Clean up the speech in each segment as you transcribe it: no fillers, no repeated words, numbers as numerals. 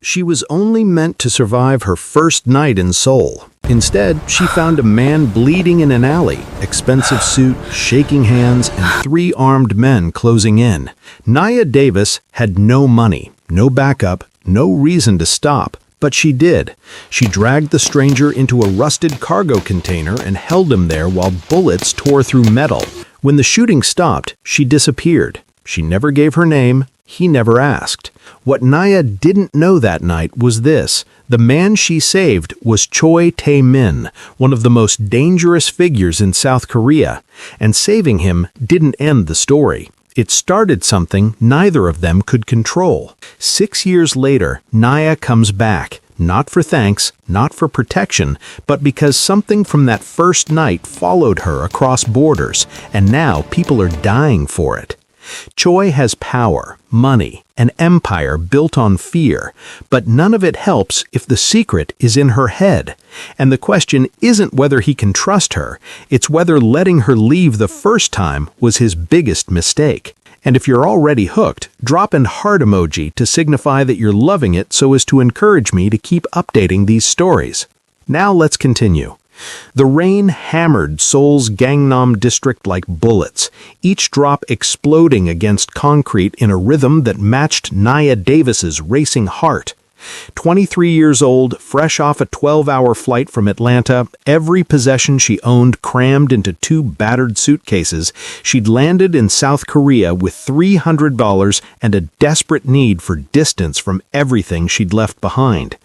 She was only meant to survive her first night in Seoul. Instead, she found a man bleeding in an alley, expensive suit, shaking hands, and 3 armed men closing in. Nia Davis had no money, no backup, no reason to stop, but she did. She dragged the stranger into a rusted cargo container and held him there while bullets tore through metal. When the shooting stopped, she disappeared. She never gave her name. He never asked. What Nia didn't know that night was this: the man she saved was Choi Tae-min, one of the most dangerous figures in South Korea, and saving him didn't end the story. It started something neither of them could control. 6 years later, Nia comes back, not for thanks, not for protection, but because something from that first night followed her across borders, and now people are dying for it. Choi has power, money, an empire built on fear, but none of it helps if the secret is in her head. And the question isn't whether he can trust her, it's whether letting her leave the first time was his biggest mistake. And if you're already hooked, drop an heart emoji to signify that you're loving it so as to encourage me to keep updating these stories. Now let's continue. The rain hammered Seoul's Gangnam district like bullets, each drop exploding against concrete in a rhythm that matched Nia Davis's racing heart. 23 years old, fresh off a 12-hour flight from Atlanta, every possession she owned crammed into 2 battered suitcases, she'd landed in South Korea with $300 and a desperate need for distance from everything she'd left behind.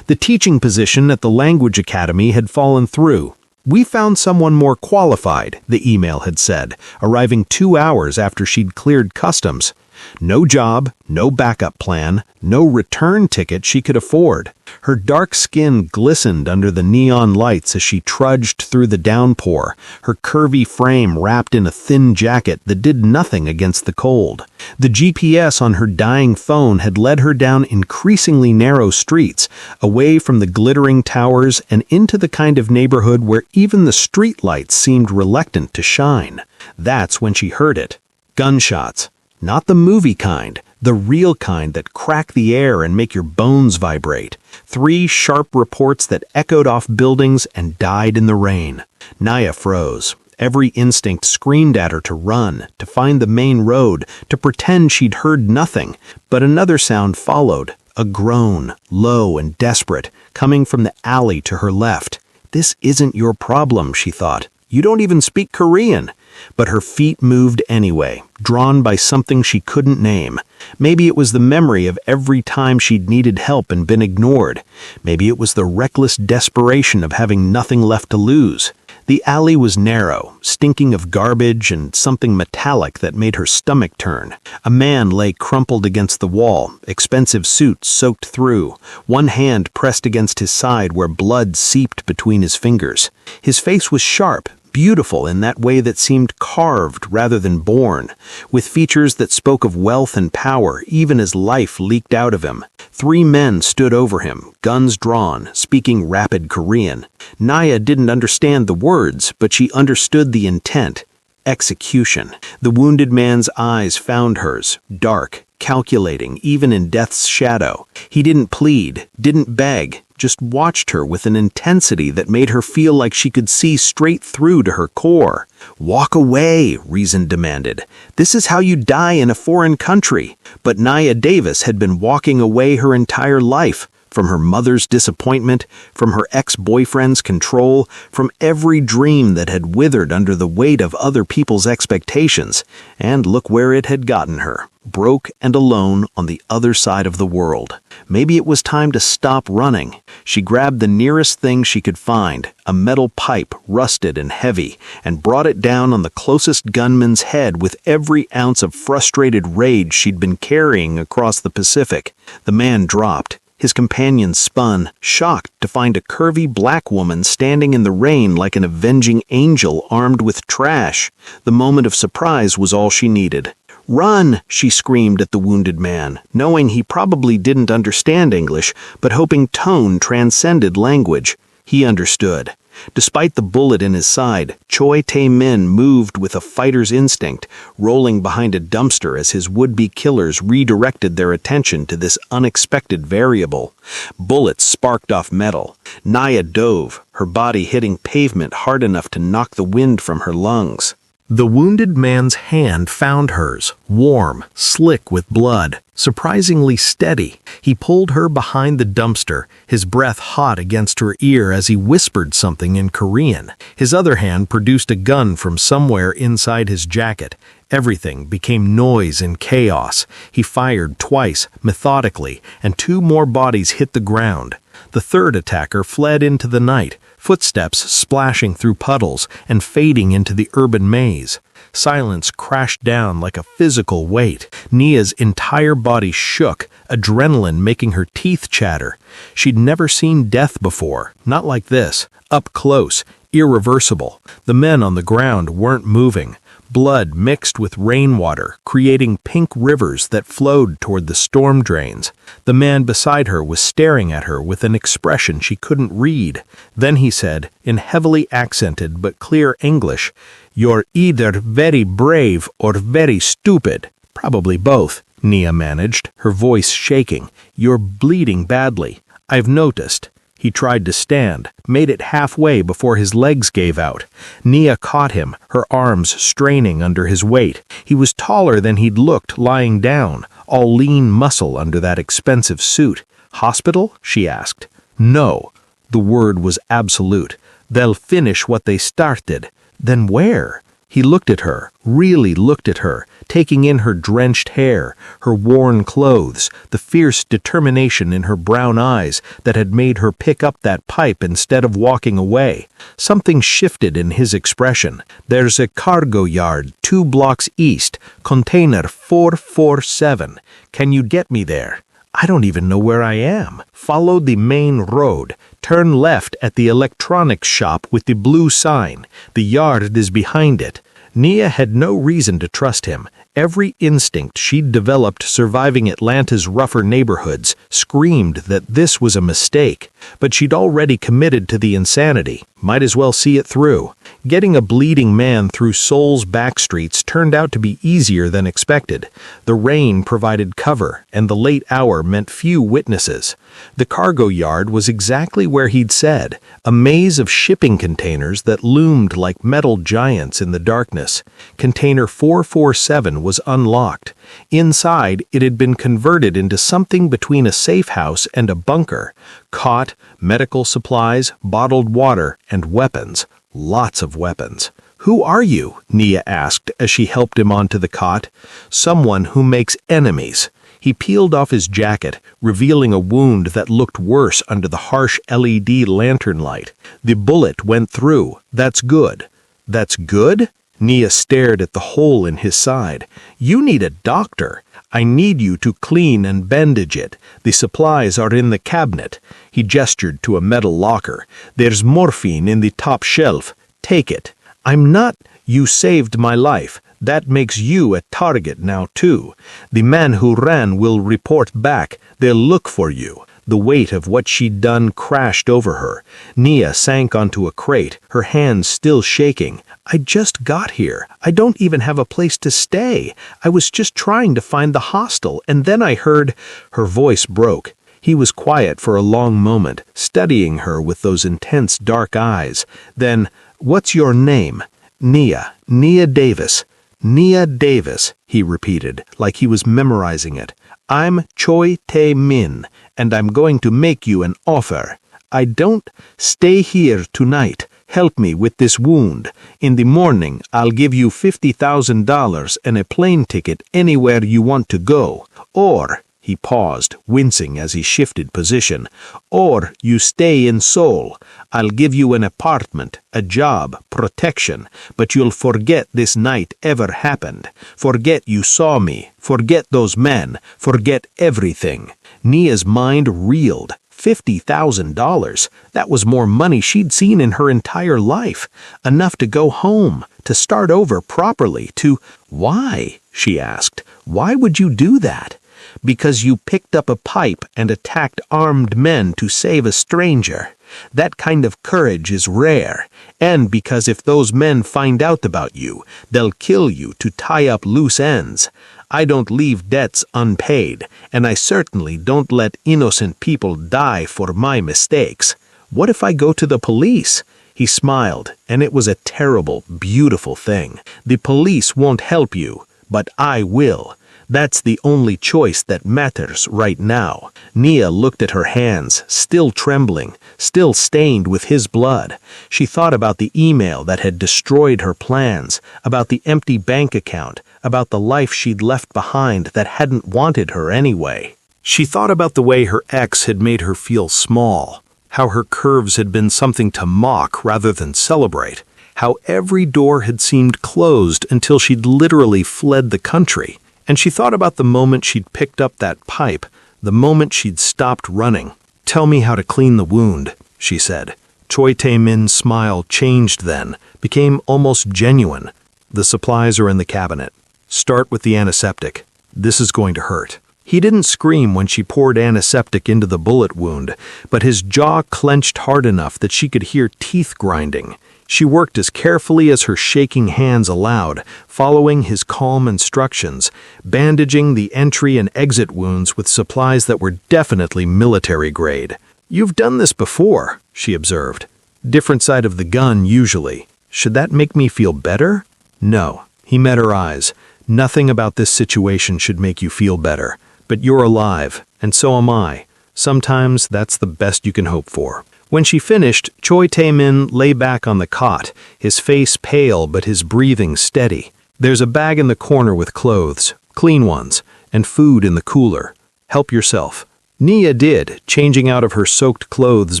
The teaching position at the language academy had fallen through. "We found someone more qualified," the email had said, arriving 2 hours after she'd cleared customs. No job, no backup plan, no return ticket she could afford. Her dark skin glistened under the neon lights as she trudged through the downpour, her curvy frame wrapped in a thin jacket that did nothing against the cold. The GPS on her dying phone had led her down increasingly narrow streets, away from the glittering towers and into the kind of neighborhood where even the streetlights seemed reluctant to shine. That's when she heard it. Gunshots. Not the movie kind, the real kind that crack the air and make your bones vibrate. 3 sharp reports that echoed off buildings and died in the rain. Nia froze. Every instinct screamed at her to run, to find the main road, to pretend she'd heard nothing. But another sound followed, a groan, low and desperate, coming from the alley to her left. "This isn't your problem," she thought. "You don't even speak Korean." But her feet moved anyway, drawn by something she couldn't name. Maybe it was the memory of every time she'd needed help and been ignored. Maybe it was the reckless desperation of having nothing left to lose. The alley was narrow, stinking of garbage and something metallic that made her stomach turn. A man lay crumpled against the wall, expensive suit soaked through, one hand pressed against his side where blood seeped between his fingers. His face was sharp, beautiful in that way that seemed carved rather than born, with features that spoke of wealth and power even as life leaked out of him. 3 men stood over him, guns drawn, speaking rapid Korean. Nia didn't understand the words, but she understood the intent. Execution. The wounded man's eyes found hers, dark, calculating, even in death's shadow. He didn't plead, didn't beg, just watched her with an intensity that made her feel like she could see straight through to her core. "Walk away," reason demanded. "This is how you die in a foreign country." But Nia Davis had been walking away her entire life, from her mother's disappointment, from her ex-boyfriend's control, from every dream that had withered under the weight of other people's expectations. And look where it had gotten her, broke and alone on the other side of the world. Maybe it was time to stop running. She grabbed the nearest thing she could find, a metal pipe, rusted and heavy, and brought it down on the closest gunman's head with every ounce of frustrated rage she'd been carrying across the Pacific. The man dropped. His companion spun, shocked to find a curvy black woman standing in the rain like an avenging angel armed with trash. The moment of surprise was all she needed. "Run!" she screamed at the wounded man, knowing he probably didn't understand English, but hoping tone transcended language. He understood. Despite the bullet in his side, Choi Tae-min moved with a fighter's instinct, rolling behind a dumpster as his would-be killers redirected their attention to this unexpected variable. Bullets sparked off metal. Naya dove, her body hitting pavement hard enough to knock the wind from her lungs. The wounded man's hand found hers, warm, slick with blood, surprisingly steady. He pulled her behind the dumpster, his breath hot against her ear as he whispered something in Korean. His other hand produced a gun from somewhere inside his jacket. Everything became noise and chaos. He fired twice, methodically, and 2 more bodies hit the ground. The third attacker fled into the night, footsteps splashing through puddles and fading into the urban maze. Silence crashed down like a physical weight. Nia's entire body shook, adrenaline making her teeth chatter. She'd never seen death before, not like this, up close, irreversible. The men on the ground weren't moving. Blood mixed with rainwater, creating pink rivers that flowed toward the storm drains. The man beside her was staring at her with an expression she couldn't read. Then he said, in heavily accented but clear English, "You're either very brave or very stupid." "Probably both," Nia managed, her voice shaking. "You're bleeding badly. I've noticed." He tried to stand, made it halfway before his legs gave out. Nia caught him, her arms straining under his weight. He was taller than he'd looked lying down, all lean muscle under that expensive suit. "Hospital?" she asked. "No." The word was absolute. "They'll finish what they started." "Then where?" He looked at her, really looked at her, taking in her drenched hair, her worn clothes, the fierce determination in her brown eyes that had made her pick up that pipe instead of walking away. Something shifted in his expression. "There's a cargo yard 2 blocks east, container 447. Can you get me there?" "I don't even know where I am." "Follow the main road. Turn left at the electronics shop with the blue sign. The yard is behind it." Nia had no reason to trust him. Every instinct she'd developed surviving Atlanta's rougher neighborhoods screamed that this was a mistake. But she'd already committed to the insanity. Might as well see it through. Getting a bleeding man through Seoul's back streets turned out to be easier than expected. The rain provided cover, and the late hour meant few witnesses. The cargo yard was exactly where he'd said, a maze of shipping containers that loomed like metal giants in the darkness. Container 447 was unlocked. Inside, it had been converted into something between a safe house and a bunker. Cot, medical supplies, bottled water, and weapons. Lots of weapons. "Who are you?" Nia asked as she helped him onto the cot. "Someone who makes enemies." He peeled off his jacket, revealing a wound that looked worse under the harsh LED lantern light. "The bullet went through. That's good." "That's good?" Nia stared at the hole in his side. "You need a doctor. I need you to clean and bandage it. The supplies are in the cabinet." He gestured to a metal locker. "There's morphine in the top shelf. Take it." "I'm not—" "You saved my life. That makes you a target now, too. The man who ran will report back. They'll look for you." The weight of what she'd done crashed over her. Nia sank onto a crate, her hands still shaking. "I just got here. I don't even have a place to stay. I was just trying to find the hostel, and then I heard—" Her voice broke. He was quiet for a long moment, studying her with those intense dark eyes. Then, "What's your name?" "Nia. Nia Davis." "Nia Davis," he repeated, like he was memorizing it. "I'm Choi Tae-min, and I'm going to make you an offer. I don't— Stay here tonight. Help me with this wound. In the morning, I'll give you $50,000 and a plane ticket anywhere you want to go. Or," he paused, wincing as he shifted position, "or you stay in Seoul. I'll give you an apartment, a job, protection, but you'll forget this night ever happened. Forget you saw me. Forget those men. Forget everything." Nia's mind reeled. $50,000. That was more money she'd seen in her entire life. Enough to go home, to start over properly, to— "Why?" she asked. "Why would you do that?" "Because you picked up a pipe and attacked armed men to save a stranger." That kind of courage is rare, and because if those men find out about you, they'll kill you to tie up loose ends. I don't leave debts unpaid, and I certainly don't let innocent people die for my mistakes. What if I go to the police? He smiled, and it was a terrible, beautiful thing. The police won't help you, but I will. That's the only choice that matters right now. Nia looked at her hands, still trembling, still stained with his blood. She thought about the email that had destroyed her plans, about the empty bank account, about the life she'd left behind that hadn't wanted her anyway. She thought about the way her ex had made her feel small, how her curves had been something to mock rather than celebrate, how every door had seemed closed until she'd literally fled the country. And she thought about the moment she'd picked up that pipe, the moment she'd stopped running. "Tell me how to clean the wound," she said. Choi Tae-min's smile changed then, became almost genuine. "The supplies are in the cabinet. Start with the antiseptic. This is going to hurt." He didn't scream when she poured antiseptic into the bullet wound, but his jaw clenched hard enough that she could hear teeth grinding. She worked as carefully as her shaking hands allowed, following his calm instructions, bandaging the entry and exit wounds with supplies that were definitely military grade. "You've done this before," she observed. "Different side of the gun, usually. Should that make me feel better?" "No." He met her eyes. "Nothing about this situation should make you feel better. But you're alive, and so am I. Sometimes that's the best you can hope for." When she finished, Choi Tae-min lay back on the cot, his face pale but his breathing steady. "There's a bag in the corner with clothes, clean ones, and food in the cooler. Help yourself." Nia did, changing out of her soaked clothes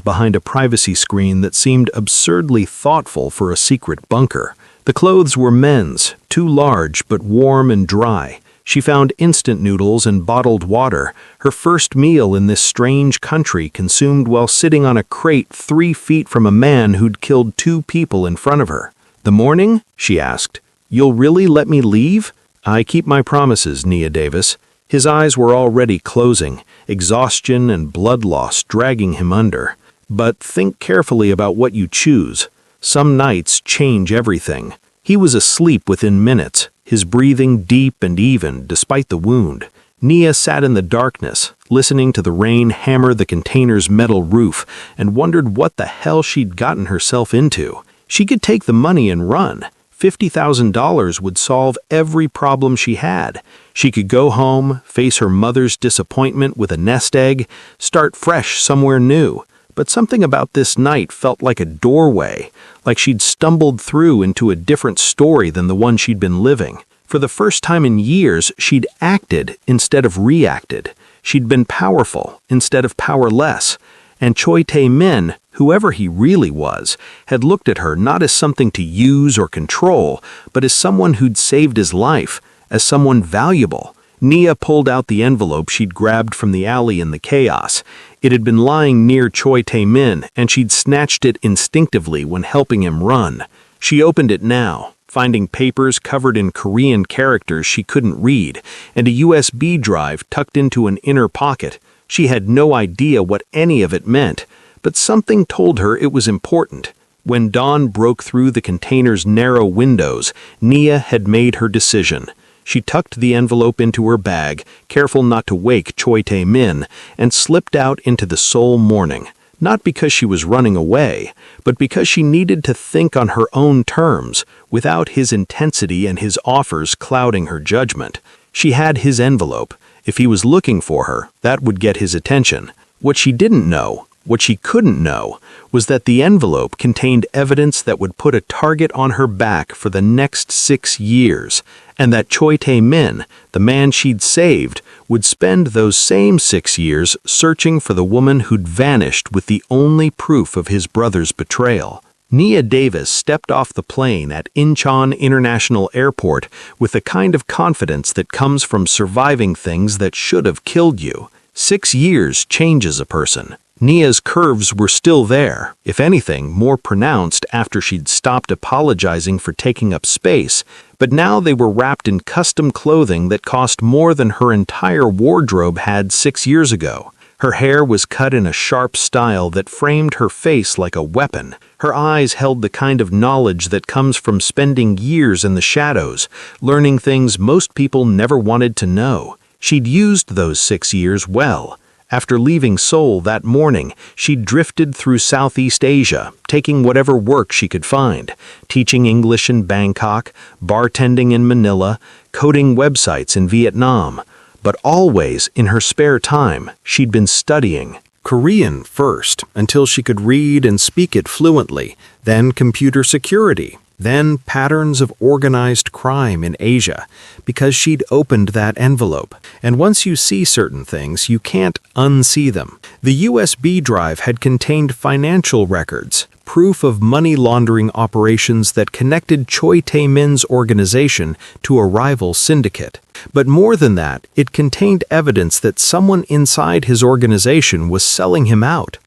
behind a privacy screen that seemed absurdly thoughtful for a secret bunker. The clothes were men's, too large but warm and dry. She found instant noodles and bottled water, her first meal in this strange country consumed while sitting on a crate 3 feet from a man who'd killed 2 people in front of her. "The morning?" she asked. "You'll really let me leave?" "I keep my promises, Nia Davis." His eyes were already closing, exhaustion and blood loss dragging him under. "But think carefully about what you choose. Some nights change everything." He was asleep within minutes, his breathing deep and even despite the wound. Nia sat in the darkness, listening to the rain hammer the container's metal roof, and wondered what the hell she'd gotten herself into. She could take the money and run. $50,000 would solve every problem she had. She could go home, face her mother's disappointment with a nest egg, start fresh somewhere new. But something about this night felt like a doorway, like she'd stumbled through into a different story than the one she'd been living. For the first time in years, she'd acted instead of reacted. She'd been powerful instead of powerless. And Choi Tae-min, whoever he really was, had looked at her not as something to use or control, but as someone who'd saved his life, as someone valuable. Nia pulled out the envelope she'd grabbed from the alley in the chaos. It had been lying near Choi Tae-min, and she'd snatched it instinctively when helping him run. She opened it now, finding papers covered in Korean characters she couldn't read, and a USB drive tucked into an inner pocket. She had no idea what any of it meant, but something told her it was important. When dawn broke through the container's narrow windows, Nia had made her decision. She tucked the envelope into her bag, careful not to wake Choi Tae-min, and slipped out into the Seoul morning. Not because she was running away, but because she needed to think on her own terms, without his intensity and his offers clouding her judgment. She had his envelope. If he was looking for her, that would get his attention. What she didn't know, what she couldn't know, was that the envelope contained evidence that would put a target on her back for the next 6 years, and that Choi Tae-min, the man she'd saved, would spend those same 6 years searching for the woman who'd vanished with the only proof of his brother's betrayal. Nia Davis stepped off the plane at Incheon International Airport with the kind of confidence that comes from surviving things that should have killed you. 6 years changes a person. Nia's curves were still there, if anything, more pronounced after she'd stopped apologizing for taking up space, but now they were wrapped in custom clothing that cost more than her entire wardrobe had 6 years ago. Her hair was cut in a sharp style that framed her face like a weapon. Her eyes held the kind of knowledge that comes from spending years in the shadows, learning things most people never wanted to know. She'd used those 6 years well. After leaving Seoul that morning, she drifted through Southeast Asia, taking whatever work she could find, teaching English in Bangkok, bartending in Manila, coding websites in Vietnam. But always, in her spare time, she'd been studying. Korean first, until she could read and speak it fluently, then computer security, then patterns of organized crime in Asia, because she'd opened that envelope. And once you see certain things, you can't unsee them. The USB drive had contained financial records, proof of money laundering operations that connected Choi Tae-min's organization to a rival syndicate. But more than that, it contained evidence that someone inside his organization was selling him out.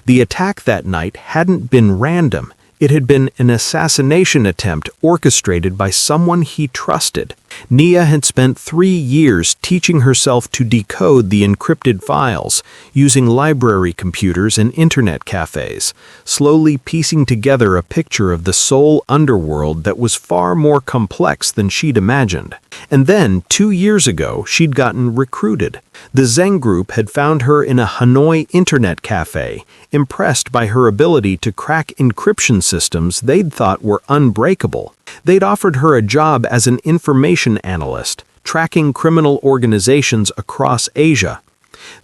The attack that night hadn't been random. It had been an assassination attempt orchestrated by someone he trusted. Nia had spent 3 years teaching herself to decode the encrypted files, using library computers and internet cafes, slowly piecing together a picture of the Seoul underworld that was far more complex than she'd imagined. And then, 2 years ago, she'd gotten recruited. The Zeng Group had found her in a Hanoi internet cafe, impressed by her ability to crack encryption systems they'd thought were unbreakable. They'd offered her a job as an information analyst, tracking criminal organizations across Asia.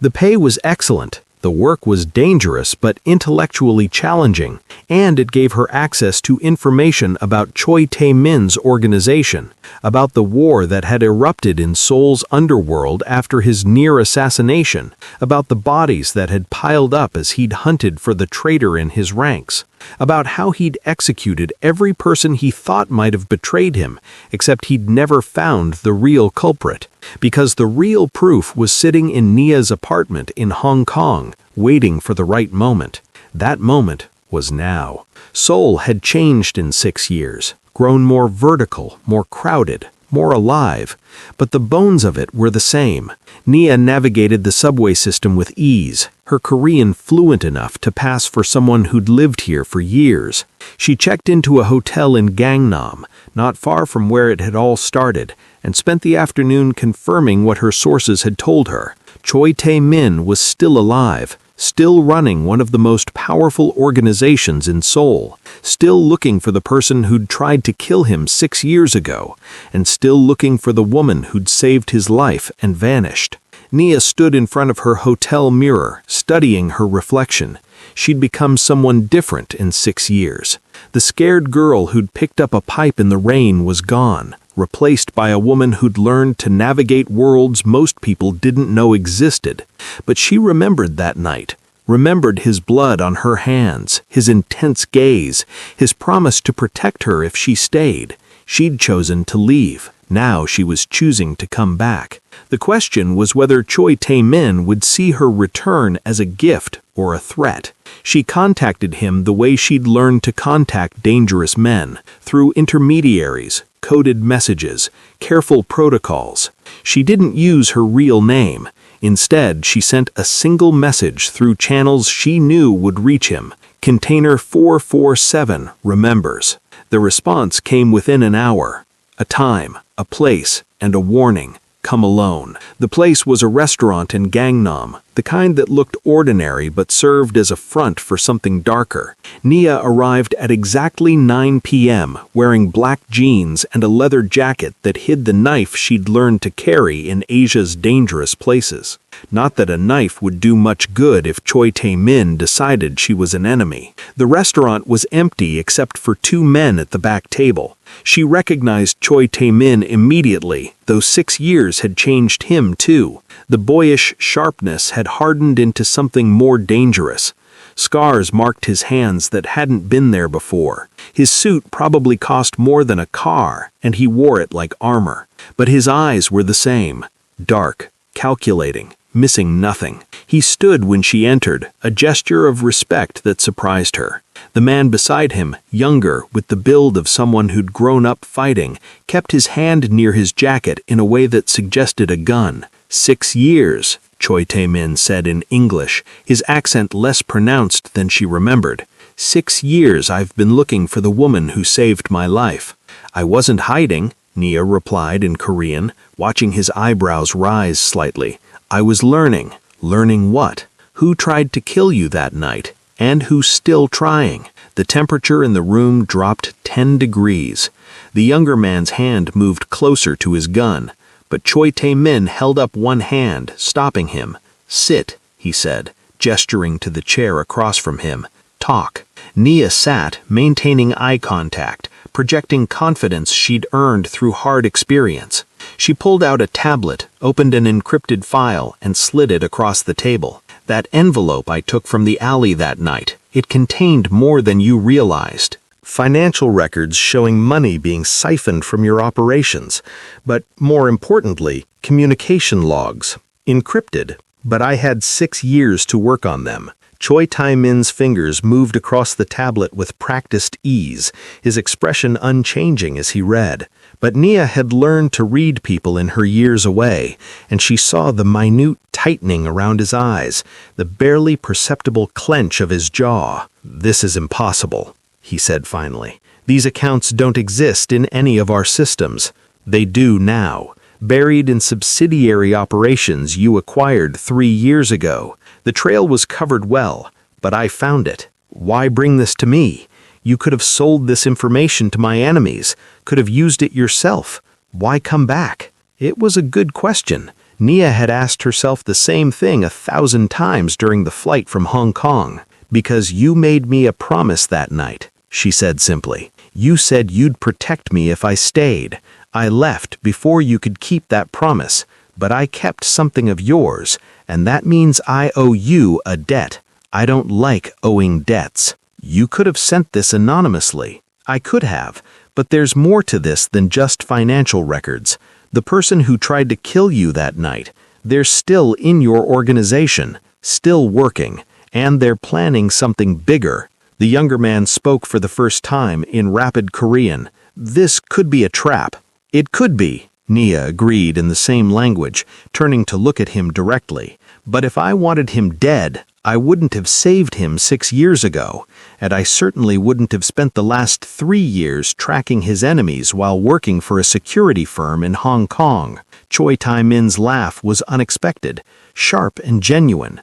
The pay was excellent. The work was dangerous but intellectually challenging, and it gave her access to information about Choi Tae-min's organization, about the war that had erupted in Seoul's underworld after his near assassination, about the bodies that had piled up as he'd hunted for the traitor in his ranks, about how he'd executed every person he thought might have betrayed him, except he'd never found the real culprit, because the real proof was sitting in Nia's apartment in Hong Kong, waiting for the right moment. That moment was now. Seoul had changed in 6 years, grown more vertical, more crowded, more alive, but the bones of it were the same. Nia navigated the subway system with ease, her Korean fluent enough to pass for someone who'd lived here for years. She checked into a hotel in Gangnam, not far from where it had all started, and spent the afternoon confirming what her sources had told her. Choi Tae-min was still alive, still running one of the most powerful organizations in Seoul, still looking for the person who'd tried to kill him 6 years ago, and still looking for the woman who'd saved his life and vanished. Nia stood in front of her hotel mirror, studying her reflection. She'd become someone different in 6 years. The scared girl who'd picked up a pipe in the rain was gone, replaced by a woman who'd learned to navigate worlds most people didn't know existed. But she remembered that night, remembered his blood on her hands, his intense gaze, his promise to protect her if she stayed. She'd chosen to leave. Now she was choosing to come back. The question was whether Choi Tae-min would see her return as a gift or a threat. She contacted him the way she'd learned to contact dangerous men, through intermediaries, coded messages, careful protocols. She didn't use her real name. Instead, she sent a single message through channels she knew would reach him. Container 447 remembers. The response came within an hour. A time, a place, and a warning. Come alone. The place was a restaurant in Gangnam, the kind that looked ordinary but served as a front for something darker. Nia arrived at exactly 9 p.m., wearing black jeans and a leather jacket that hid the knife she'd learned to carry in Asia's dangerous places. Not that a knife would do much good if Choi Tae-min decided she was an enemy. The restaurant was empty except for 2 men at the back table. She recognized Choi Tae-min immediately, though 6 years had changed him too. The boyish sharpness had hardened into something more dangerous. Scars marked his hands that hadn't been there before. His suit probably cost more than a car, and he wore it like armor. But his eyes were the same, dark, calculating, missing nothing. He stood when she entered, a gesture of respect that surprised her. The man beside him, younger, with the build of someone who'd grown up fighting, kept his hand near his jacket in a way that suggested a gun. 6 years. Choi Tae-min said in English, his accent less pronounced than she remembered. 6 years I've been looking for the woman who saved my life. I wasn't hiding, Nia replied in Korean, watching his eyebrows rise slightly. I was learning. Learning what? Who tried to kill you that night? And who's still trying? The temperature in the room dropped 10 degrees. The younger man's hand moved closer to his gun, but Choi Tae-min held up one hand, stopping him. Sit, he said, gesturing to the chair across from him. Talk. Nia sat, maintaining eye contact, projecting confidence she'd earned through hard experience. She pulled out a tablet, opened an encrypted file, and slid it across the table. That envelope I took from the alley that night. It contained more than you realized. Financial records showing money being siphoned from your operations, but more importantly, communication logs. Encrypted, but I had 6 years to work on them. Choi Tae-min's fingers moved across the tablet with practiced ease, his expression unchanging as he read. But Nia had learned to read people in her years away, and she saw the minute tightening around his eyes, the barely perceptible clench of his jaw. This is impossible, he said finally. These accounts don't exist in any of our systems. They do now, buried in subsidiary operations you acquired 3 years ago. The trail was covered well, but I found it. Why bring this to me? You could have sold this information to my enemies, could have used it yourself. Why come back? It was a good question. Nia had asked herself the same thing 1,000 times during the flight from Hong Kong. Because you made me a promise that night, she said simply. You said you'd protect me if I stayed. I left before you could keep that promise, but I kept something of yours, and that means I owe you a debt. I don't like owing debts. You could have sent this anonymously. I could have, but there's more to this than just financial records. The person who tried to kill you that night, they're still in your organization, still working, and they're planning something bigger. The younger man spoke for the first time in rapid Korean. This could be a trap. It could be, Nia agreed in the same language, turning to look at him directly. But if I wanted him dead, I wouldn't have saved him 6 years ago, and I certainly wouldn't have spent the last 3 years tracking his enemies while working for a security firm in Hong Kong. Choi Tae-min's laugh was unexpected, sharp and genuine.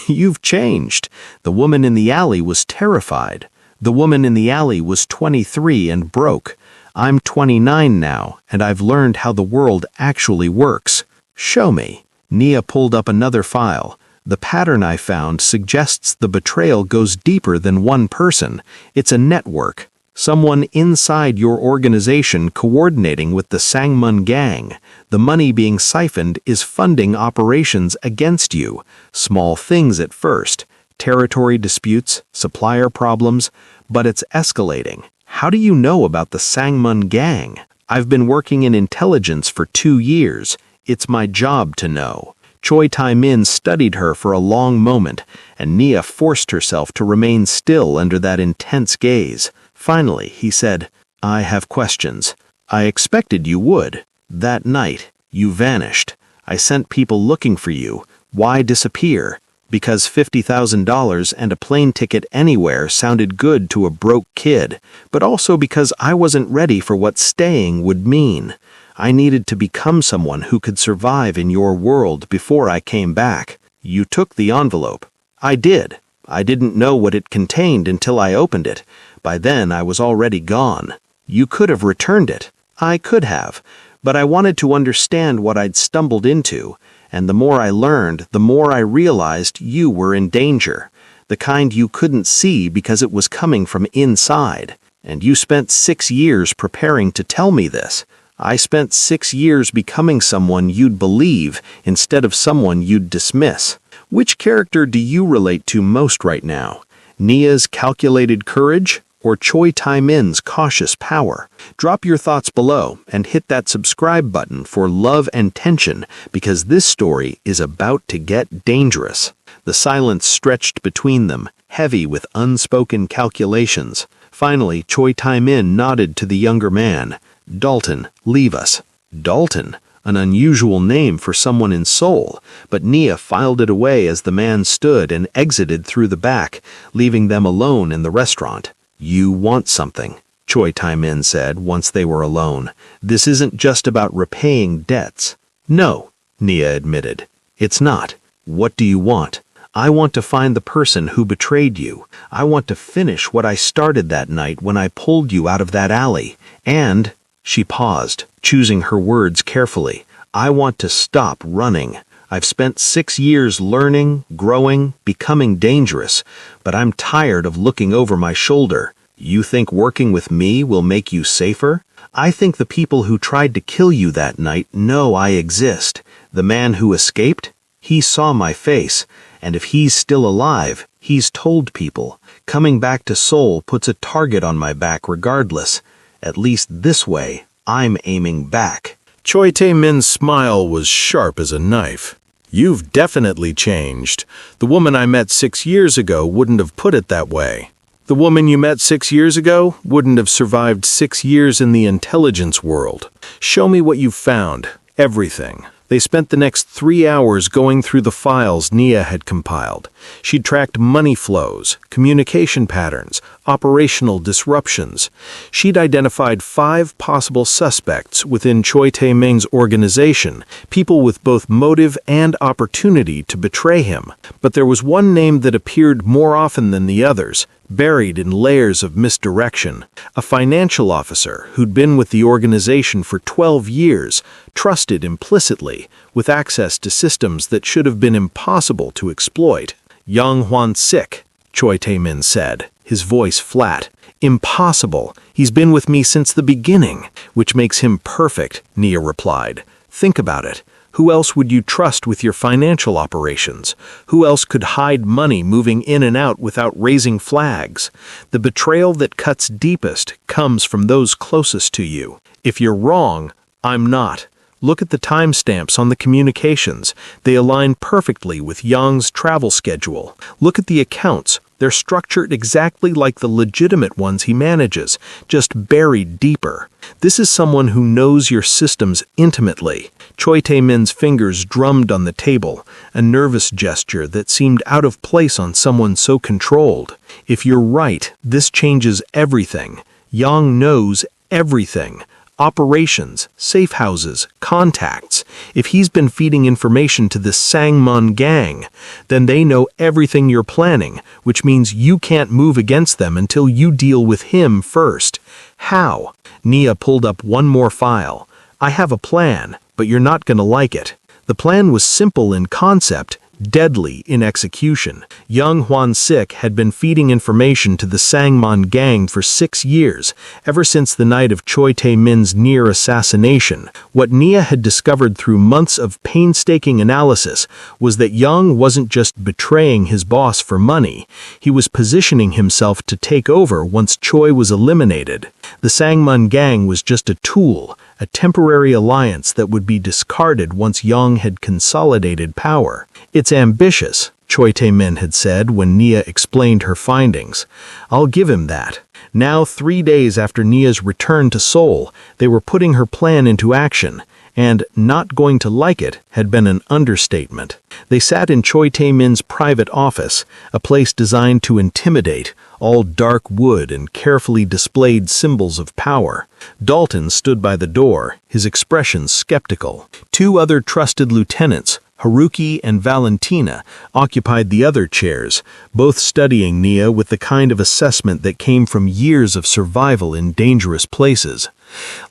You've changed. The woman in the alley was terrified. The woman in the alley was 23 and broke. I'm 29 now, and I've learned how the world actually works. Show me. Nia pulled up another file. The pattern I found suggests the betrayal goes deeper than one person. It's a network. Someone inside your organization coordinating with the Sangmun gang. The money being siphoned is funding operations against you. Small things at first. Territory disputes, supplier problems, but it's escalating. How do you know about the Sangmun gang? I've been working in intelligence for 2 years. It's my job to know. Choi Tae-min studied her for a long moment, and Nia forced herself to remain still under that intense gaze. Finally, he said, I have questions. I expected you would. That night, you vanished. I sent people looking for you. Why disappear? Because $50,000 and a plane ticket anywhere sounded good to a broke kid, but also because I wasn't ready for what staying would mean. I needed to become someone who could survive in your world before I came back. You took the envelope. I did. I didn't know what it contained until I opened it. By then, I was already gone. You could have returned it. I could have. But I wanted to understand what I'd stumbled into, and the more I learned, the more I realized you were in danger. The kind you couldn't see because it was coming from inside. And you spent 6 years preparing to tell me this. I spent 6 years becoming someone you'd believe instead of someone you'd dismiss. Which character do you relate to most right now? Nia's calculated courage or Choi Tae-min's cautious power? Drop your thoughts below and hit that subscribe button for love and tension, because this story is about to get dangerous. The silence stretched between them, heavy with unspoken calculations. Finally, Choi Tae-min nodded to the younger man. Dalton, leave us. Dalton? an unusual name for someone in Seoul, but Nia filed it away as the man stood and exited through the back, leaving them alone in the restaurant. "You want something," Choi Tae-min said once they were alone. "This isn't just about repaying debts." "No," Nia admitted. "It's not. What do you want?" "I want to find the person who betrayed you. I want to finish what I started that night when I pulled you out of that alley. And," she paused, choosing her words carefully, "I want to stop running. I've spent 6 years learning, growing, becoming dangerous, but I'm tired of looking over my shoulder. You think working with me will make you safer? I think the people who tried to kill you that night know I exist. The man who escaped? He saw my face. And if he's still alive, he's told people. Coming back to Seoul puts a target on my back regardless. At least this way, I'm aiming back." Choi Tae-min's smile was sharp as a knife. "You've definitely changed. The woman I met 6 years ago wouldn't have put it that way. The woman you met 6 years ago wouldn't have survived 6 years in the intelligence world. Show me what you've found. Everything." They spent the next 3 hours going through the files Nia had compiled. She'd tracked money flows, communication patterns, operational disruptions. She'd identified 5 possible suspects within Choi Tae-min's organization, people with both motive and opportunity to betray him. But there was one name that appeared more often than the others, buried in layers of misdirection. A financial officer who'd been with the organization for 12 years, trusted implicitly, with access to systems that should have been impossible to exploit. "Yang Hwan-sik," Choi Tae-min said, his voice flat. "Impossible. He's been with me since the beginning." "Which makes him perfect," Nia replied. "Think about it. Who else would you trust with your financial operations? Who else could hide money moving in and out without raising flags? The betrayal that cuts deepest comes from those closest to you. If you're wrong, I'm not. Look at the timestamps on the communications. They align perfectly with Yang's travel schedule. Look at the accounts. They're structured exactly like the legitimate ones he manages, just buried deeper. This is someone who knows your systems intimately." Choi Tae-min's fingers drummed on the table, a nervous gesture that seemed out of place on someone so controlled. "If you're right, this changes everything. Yang knows everything. Operations, safe houses, contacts. If he's been feeding information to the Sangmun gang, then they know everything you're planning, which means you can't move against them until you deal with him first." "How?" Nia pulled up one more file. "I have a plan, but you're not going to like it." The plan was simple in concept, deadly in execution. Yang Hwan-sik had been feeding information to the Sangmun gang for 6 years, ever since the night of Choi Tae-min's near assassination. What Nia had discovered through months of painstaking analysis was that Yang wasn't just betraying his boss for money, he was positioning himself to take over once Choi was eliminated. The Sangmun gang was just a tool, a temporary alliance that would be discarded once Yang had consolidated power. "It's ambitious," Choi Tae-min had said when Nia explained her findings. "I'll give him that." Now, 3 days after Nia's return to Seoul, they were putting her plan into action, and not going to like it had been an understatement. They sat in Choi Tae-min's private office, a place designed to intimidate, all dark wood and carefully displayed symbols of power. Dalton stood by the door, his expression skeptical. 2 other trusted lieutenants, Haruki and Valentina, occupied the other chairs, both studying Nia with the kind of assessment that came from years of survival in dangerous places.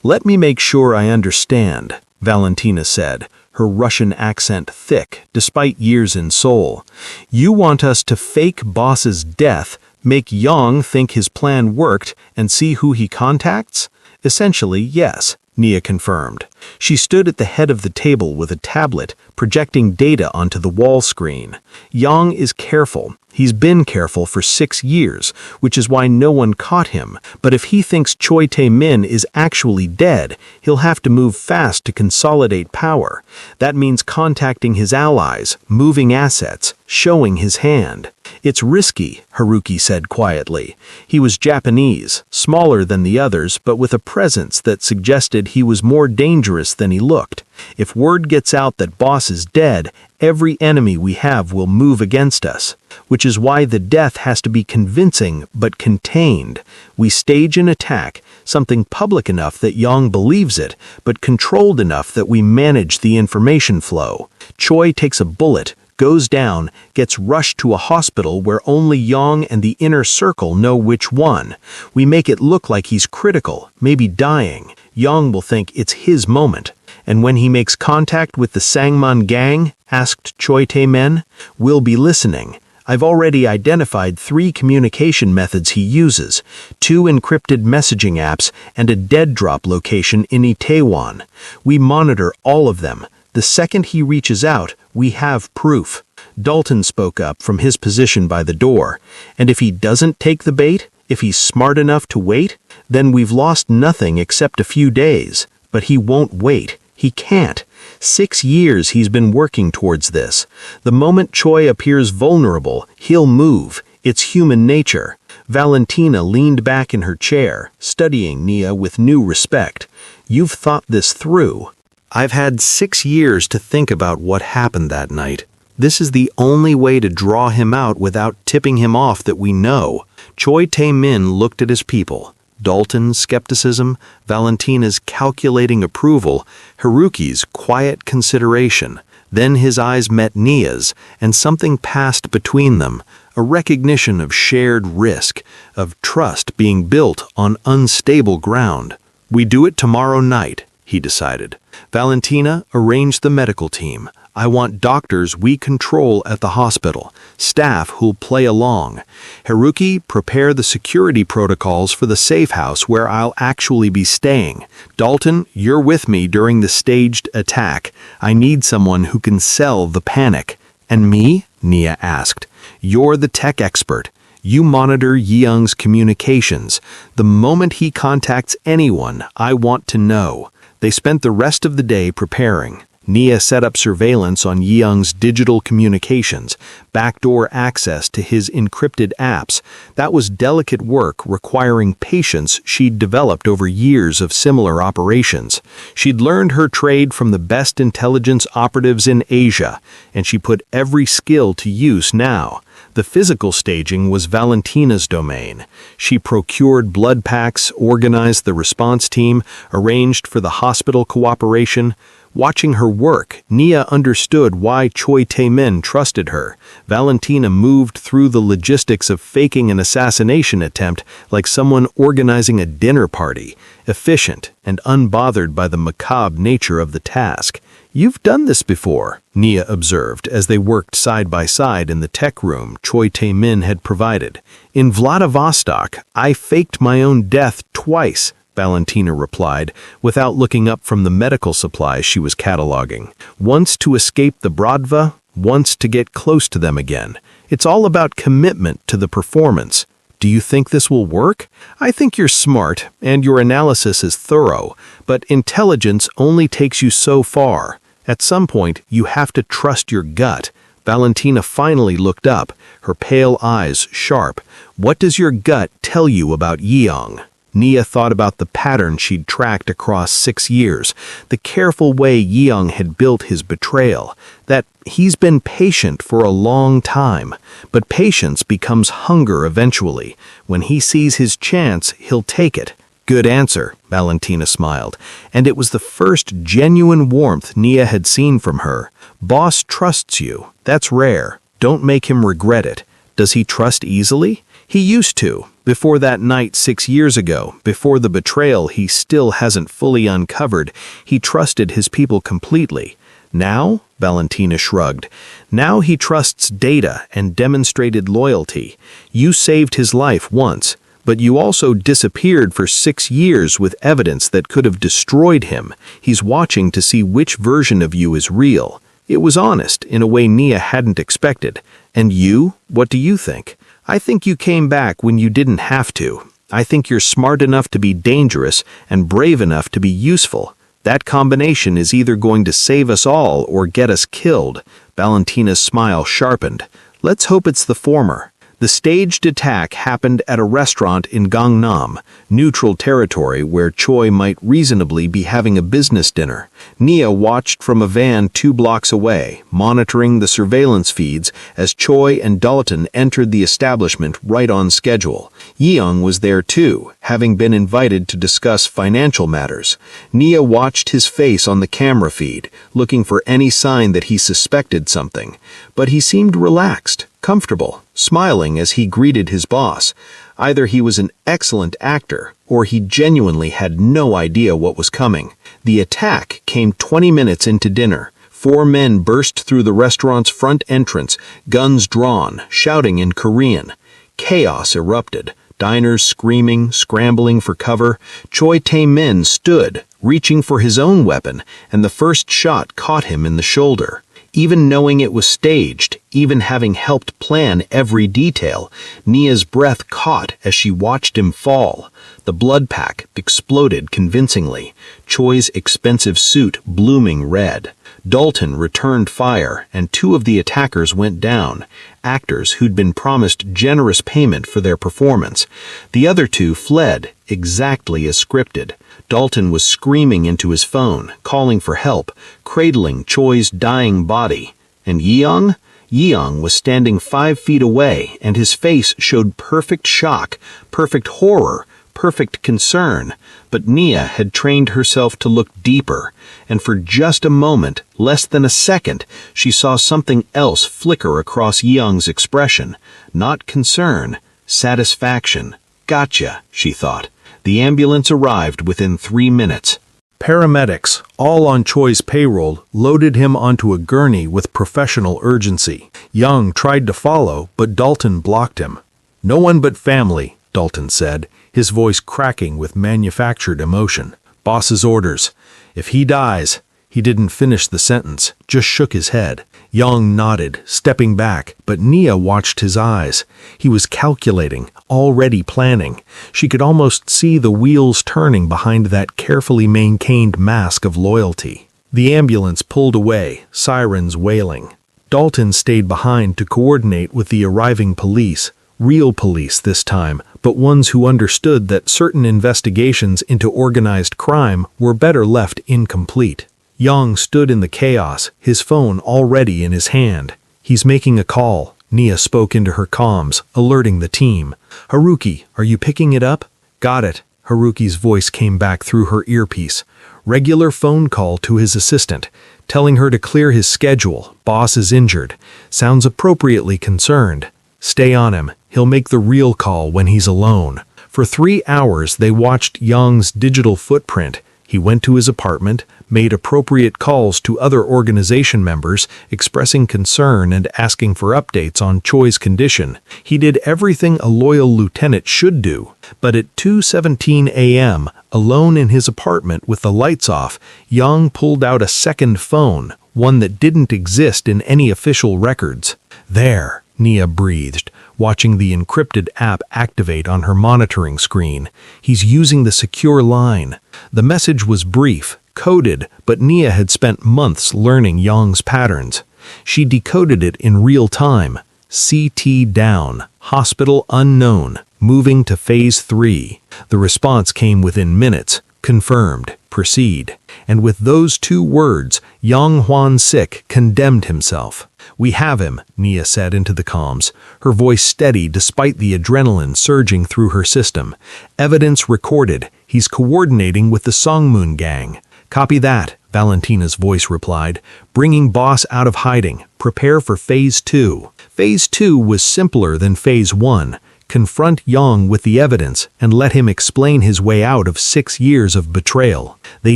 "Let me make sure I understand," Valentina said, her Russian accent thick, despite years in Seoul. "You want us to fake boss's death, make Yang think his plan worked, and see who he contacts?" "Essentially, yes," Nia confirmed. She stood at the head of the table with a tablet, projecting data onto the wall screen. "Yang is careful. He's been careful for 6 years, which is why no one caught him. But if he thinks Choi Tae-min is actually dead, he'll have to move fast to consolidate power. That means contacting his allies, moving assets, showing his hand." "It's risky," Haruki said quietly. He was Japanese, smaller than the others, but with a presence that suggested he was more dangerous than he looked. If word gets out that boss is dead, every enemy we have will move against us, which is why the death has to be convincing but contained. We stage an attack, something public enough that Yang believes it, but controlled enough that we manage the information flow. Choi takes a bullet, goes down, gets rushed to a hospital where only Yang and the inner circle know which one. We make it look like he's critical, maybe dying. Yang will think it's his moment. And when he makes contact with the Sangman gang, asked Choi Tae-min, we'll be listening. I've already identified 3 communication methods he uses, 2 encrypted messaging apps and a dead drop location in Itaewon. We monitor all of them. The second he reaches out, we have proof. Dalton spoke up from his position by the door. And if he doesn't take the bait, if he's smart enough to wait, then we've lost nothing except a few days. But he won't wait. He can't. 6 years he's been working towards this. The moment Choi appears vulnerable, he'll move. It's human nature. Valentina leaned back in her chair, studying Nia with new respect. You've thought this through. I've had 6 years to think about what happened that night. This is the only way to draw him out without tipping him off that we know. Choi Tae-min looked at his people. Dalton's skepticism, Valentina's calculating approval, Haruki's quiet consideration. Then his eyes met Nia's, and something passed between them, a recognition of shared risk, of trust being built on unstable ground. We do it tomorrow night, he decided. Valentina, arrange the medical team. I want doctors we control at the hospital, staff who'll play along. Haruki, prepare the security protocols for the safe house where I'll actually be staying. Dalton, you're with me during the staged attack. I need someone who can sell the panic. And me? Nia asked. You're the tech expert. You monitor Yeong's communications. The moment he contacts anyone, I want to know. They spent the rest of the day preparing. Nia set up surveillance on Yeong's digital communications, backdoor access to his encrypted apps. That was delicate work requiring patience she'd developed over years of similar operations. She'd learned her trade from the best intelligence operatives in Asia, and she put every skill to use now. The physical staging was Valentina's domain. She procured blood packs, organized the response team, arranged for the hospital cooperation. Watching her work, Nia understood why Choi Tae-min trusted her. Valentina moved through the logistics of faking an assassination attempt like someone organizing a dinner party, efficient and unbothered by the macabre nature of the task. You've done this before, Nia observed as they worked side by side in the tech room Choi Tae-min had provided. In Vladivostok, I faked my own death twice, Valentina replied, without looking up from the medical supplies she was cataloging. Once to escape the Brodva, once to get close to them again. It's all about commitment to the performance. Do you think this will work? I think you're smart, and your analysis is thorough, but intelligence only takes you so far. At some point, you have to trust your gut. Valentina finally looked up, her pale eyes sharp. What does your gut tell you about Yeong? Nia thought about the pattern she'd tracked across 6 years, the careful way Yeong had built his betrayal, that he's been patient for a long time, but patience becomes hunger eventually. When he sees his chance, he'll take it. Good answer, Valentina smiled, and it was the first genuine warmth Nia had seen from her. Boss trusts you. That's rare. Don't make him regret it. Does he trust easily? He used to. Before that night 6 years ago, before the betrayal he still hasn't fully uncovered, he trusted his people completely. Now, Valentina shrugged, now he trusts data and demonstrated loyalty. You saved his life once, but you also disappeared for 6 years with evidence that could have destroyed him. He's watching to see which version of you is real. It was honest in a way Nia hadn't expected. And you? What do you think? I think you came back when you didn't have to. I think you're smart enough to be dangerous and brave enough to be useful. That combination is either going to save us all or get us killed. Valentina's smile sharpened. Let's hope it's the former. The staged attack happened at a restaurant in Gangnam, neutral territory where Choi might reasonably be having a business dinner. Nia watched from a van 2 blocks away, monitoring the surveillance feeds as Choi and Dalton entered the establishment right on schedule. Yeong was there too, having been invited to discuss financial matters. Nia watched his face on the camera feed, looking for any sign that he suspected something, but he seemed relaxed, comfortable, smiling as he greeted his boss. Either he was an excellent actor, or he genuinely had no idea what was coming. The attack came 20 minutes into dinner. 4 men burst through the restaurant's front entrance, guns drawn, shouting in Korean. Chaos erupted. Diners screaming, scrambling for cover. Choi Tae-min stood, reaching for his own weapon, and the first shot caught him in the shoulder. Even knowing it was staged, even having helped plan every detail, Nia's breath caught as she watched him fall. The blood pack exploded convincingly, Choi's expensive suit blooming red. Dalton returned fire, and 2 of the attackers went down, actors who'd been promised generous payment for their performance. The other 2 fled, exactly as scripted. Dalton was screaming into his phone, calling for help, cradling Choi's dying body. And Yeong? Yeong was standing 5 feet away, and his face showed perfect shock, perfect horror, perfect concern. But Nia had trained herself to look deeper, and for just a moment, less than a second, she saw something else flicker across Yeong's expression. Not concern, satisfaction. Gotcha, she thought. The ambulance arrived within 3 minutes. Paramedics, all on Choi's payroll, loaded him onto a gurney with professional urgency. Young tried to follow, but Dalton blocked him. "No one but family," Dalton said, his voice cracking with manufactured emotion. "Boss's orders. If he dies—" He didn't finish the sentence, just shook his head. Young nodded, stepping back, but Nia watched his eyes. He was calculating, already planning. She could almost see the wheels turning behind that carefully maintained mask of loyalty. The ambulance pulled away, sirens wailing. Dalton stayed behind to coordinate with the arriving police. Real police this time, but ones who understood that certain investigations into organized crime were better left incomplete. Young stood in the chaos, his phone already in his hand. "He's making a call," Nia spoke into her comms, alerting the team. "Haruki, are you picking it up?" "Got it." Haruki's voice came back through her earpiece. Regular phone call to his assistant, telling her to clear his schedule. "Boss is injured. Sounds appropriately concerned. Stay on him. He'll make the real call when he's alone." For 3 hours they watched Young's digital footprint. He went to his apartment, made appropriate calls to other organization members, expressing concern and asking for updates on Choi's condition. He did everything a loyal lieutenant should do. But at 2:17 a.m., alone in his apartment with the lights off, Young pulled out a second phone, one that didn't exist in any official records. "There," Nia breathed, watching the encrypted app activate on her monitoring screen. "He's using the secure line." The message was brief, coded, but Nia had spent months learning Young's patterns. She decoded it in real time. CT down, hospital unknown, moving to phase 3. The response came within minutes. Confirmed. Proceed. And with those 2 words, Yang Hwan-sik condemned himself. "We have him," Nia said into the comms, her voice steady despite the adrenaline surging through her system. "Evidence recorded. He's coordinating with the Songmoon gang." "Copy that," Valentina's voice replied. "Bringing boss out of hiding. Prepare for phase 2. Phase 2 was simpler than phase 1. Confront Young with the evidence and let him explain his way out of 6 years of betrayal. They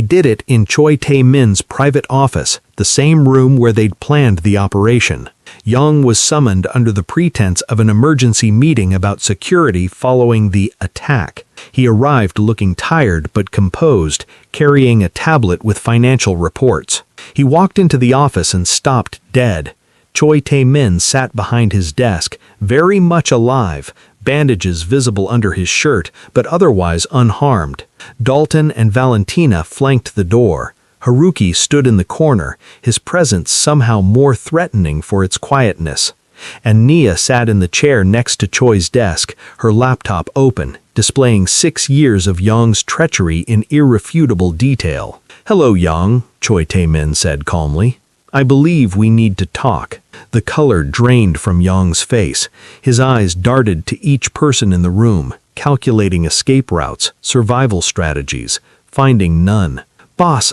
did it in Choi Tae-min's private office, the same room where they'd planned the operation. Young was summoned under the pretense of an emergency meeting about security following the attack. He arrived looking tired but composed, carrying a tablet with financial reports. He walked into the office and stopped dead. Choi Tae-min sat behind his desk, very much alive, bandages visible under his shirt, but otherwise unharmed. Dalton and Valentina flanked the door. Haruki stood in the corner, his presence somehow more threatening for its quietness. and Nia sat in the chair next to Choi's desk, her laptop open, displaying 6 years of Yang's treachery in irrefutable detail. "Hello, Yang," Choi Tae-min said calmly. "I believe we need to talk." The color drained from Yang's face. His eyes darted to each person in the room, calculating escape routes, survival strategies, finding none. "Boss,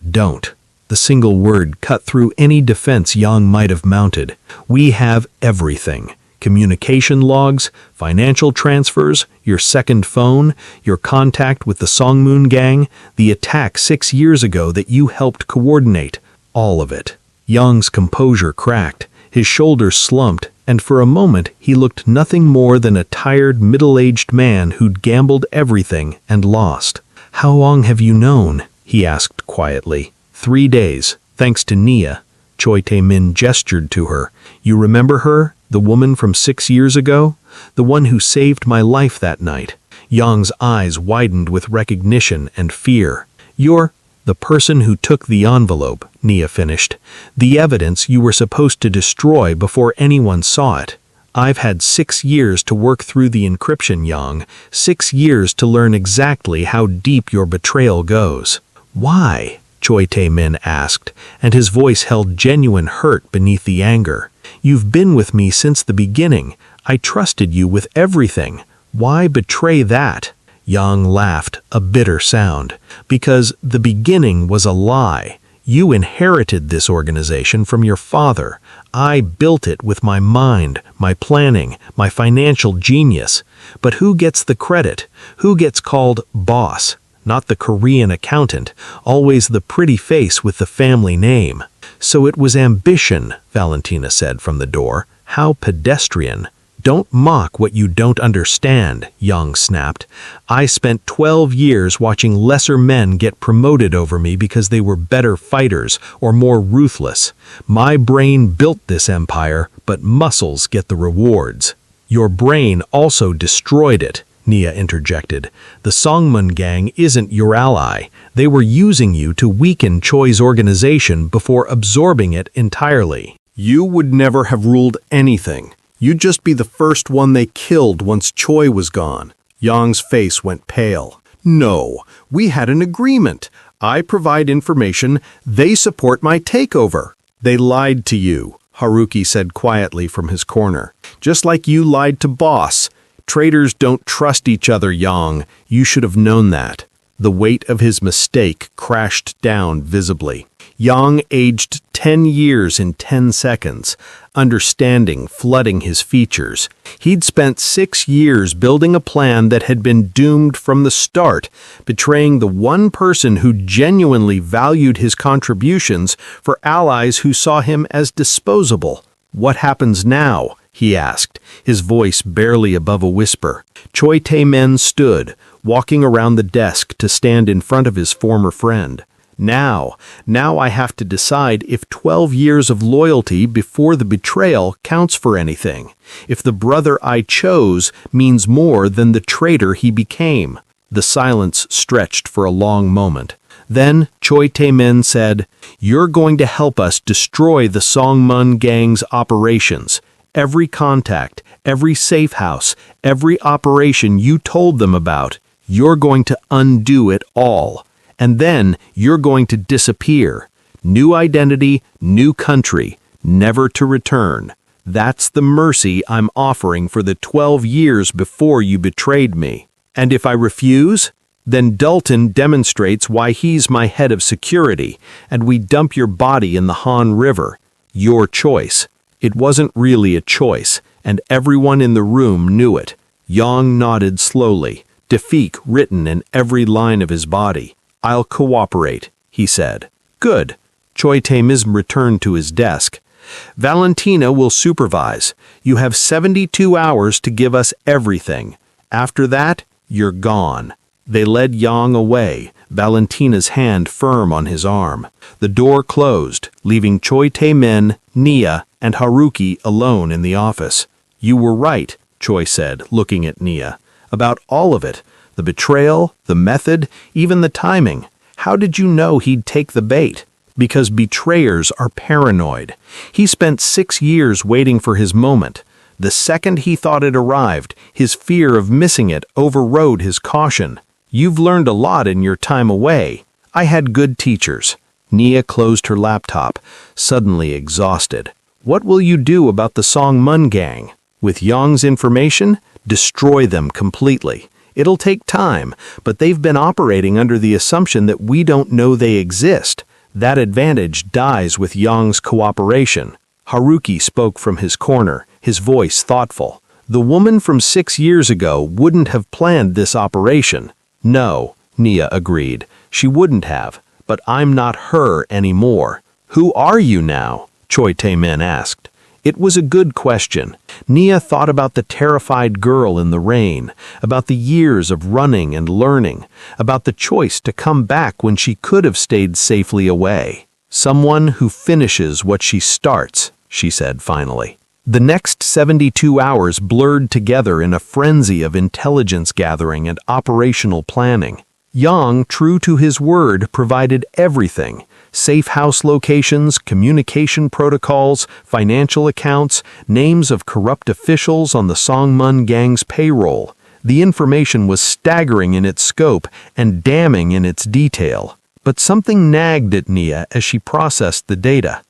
Don't." The single word cut through any defense Yang might have mounted. "We have everything. Communication logs, financial transfers, your second phone, your contact with the Songmoon gang, the attack 6 years ago that you helped coordinate. All of it." Yang's composure cracked, his shoulders slumped, and for a moment he looked nothing more than a tired, middle-aged man who'd gambled everything and lost. "How long have you known?" he asked quietly. 3 days, thanks to Nia." Choi Tae-min gestured to her. "You remember her? The woman from 6 years ago? The one who saved my life that night." Yang's eyes widened with recognition and fear. "You're the person who took the envelope," Nia finished. "The evidence you were supposed to destroy before anyone saw it. I've had 6 years to work through the encryption, Yang. 6 years to learn exactly how deep your betrayal goes." "Why?" Choi Tae-min asked, and his voice held genuine hurt beneath the anger. "You've been with me since the beginning. I trusted you with everything. Why betray that?" Yang laughed, a bitter sound. "Because the beginning was a lie. You inherited this organization from your father. I built it with my mind, my planning, my financial genius. But who gets the credit? Who gets called boss? Not the Korean accountant, always the pretty face with the family name." "So it was ambition," Valentina said from the door. "How pedestrian." "Don't mock what you don't understand," Yang snapped. "I spent 12 years watching lesser men get promoted over me because they were better fighters or more ruthless. My brain built this empire, but muscles get the rewards." "Your brain also destroyed it," Nia interjected. "The Songmoon gang isn't your ally. They were using you to weaken Choi's organization before absorbing it entirely. You would never have ruled anything. You'd just be the first one they killed once Choi was gone." Yang's face went pale. "No, we had an agreement. I provide information, they support my takeover." "They lied to you," Haruki said quietly from his corner. "Just like you lied to Boss. Traitors don't trust each other, Yang. You should have known that." The weight of his mistake crashed down visibly. Yang aged 10 years in 10 seconds, understanding flooding his features. He'd spent 6 years building a plan that had been doomed from the start, betraying the one person who genuinely valued his contributions for allies who saw him as disposable. "What happens now?" he asked, his voice barely above a whisper. Choi Tae-min stood, walking around the desk to stand in front of his former friend. Now I have to decide if 12 years of loyalty before the betrayal counts for anything, if the brother I chose means more than the traitor he became." The silence stretched for a long moment. Then Choi Tae-min said, "You're going to help us destroy the Songmoon gang's operations. Every contact, every safe house, every operation you told them about, you're going to undo it all. And then you're going to disappear. New identity, new country, never to return. That's the mercy I'm offering for the 12 years before you betrayed me. And if I refuse, then Dalton demonstrates why he's my head of security, and we dump your body in the Han River. Your choice." It wasn't really a choice, and everyone in the room knew it. Yang nodded slowly, defeat written in every line of his body. "I'll cooperate," he said. "Good." Choi Tae-min returned to his desk. "Valentina will supervise. You have 72 hours to give us everything. After that, you're gone." They led Yang away, Valentina's hand firm on his arm. The door closed, leaving Choi Tae-min, Nia, and Haruki alone in the office. "You were right," Choi said, looking at Nia. "About all of it. The betrayal, the method, even the timing. How did you know he'd take the bait?" Because betrayers are paranoid. He spent 6 years waiting for his moment. The second he thought it arrived, his fear of missing it overrode his caution. You've learned a lot in your time away. I had good teachers. Nia closed her laptop, suddenly exhausted. What will you do about the Song Mun gang? With Yang's information, destroy them completely. It'll take time, but they've been operating under the assumption that we don't know they exist. That advantage dies with Yang's cooperation. Haruki spoke from his corner, his voice thoughtful. The woman from 6 years ago wouldn't have planned this operation. No, Nia agreed. She wouldn't have. But I'm not her anymore. Who are you now? Choi Tae-min asked. It was a good question. Nia thought about the terrified girl in the rain, about the years of running and learning, about the choice to come back when she could have stayed safely away. Someone who finishes what she starts, she said finally. The next 72 hours blurred together in a frenzy of intelligence gathering and operational planning. Yang, true to his word, provided everything. Safe house locations, communication protocols, financial accounts, names of corrupt officials on the Song Mun gang's payroll. The information was staggering in its scope and damning in its detail. But something nagged at Nia as she processed the data.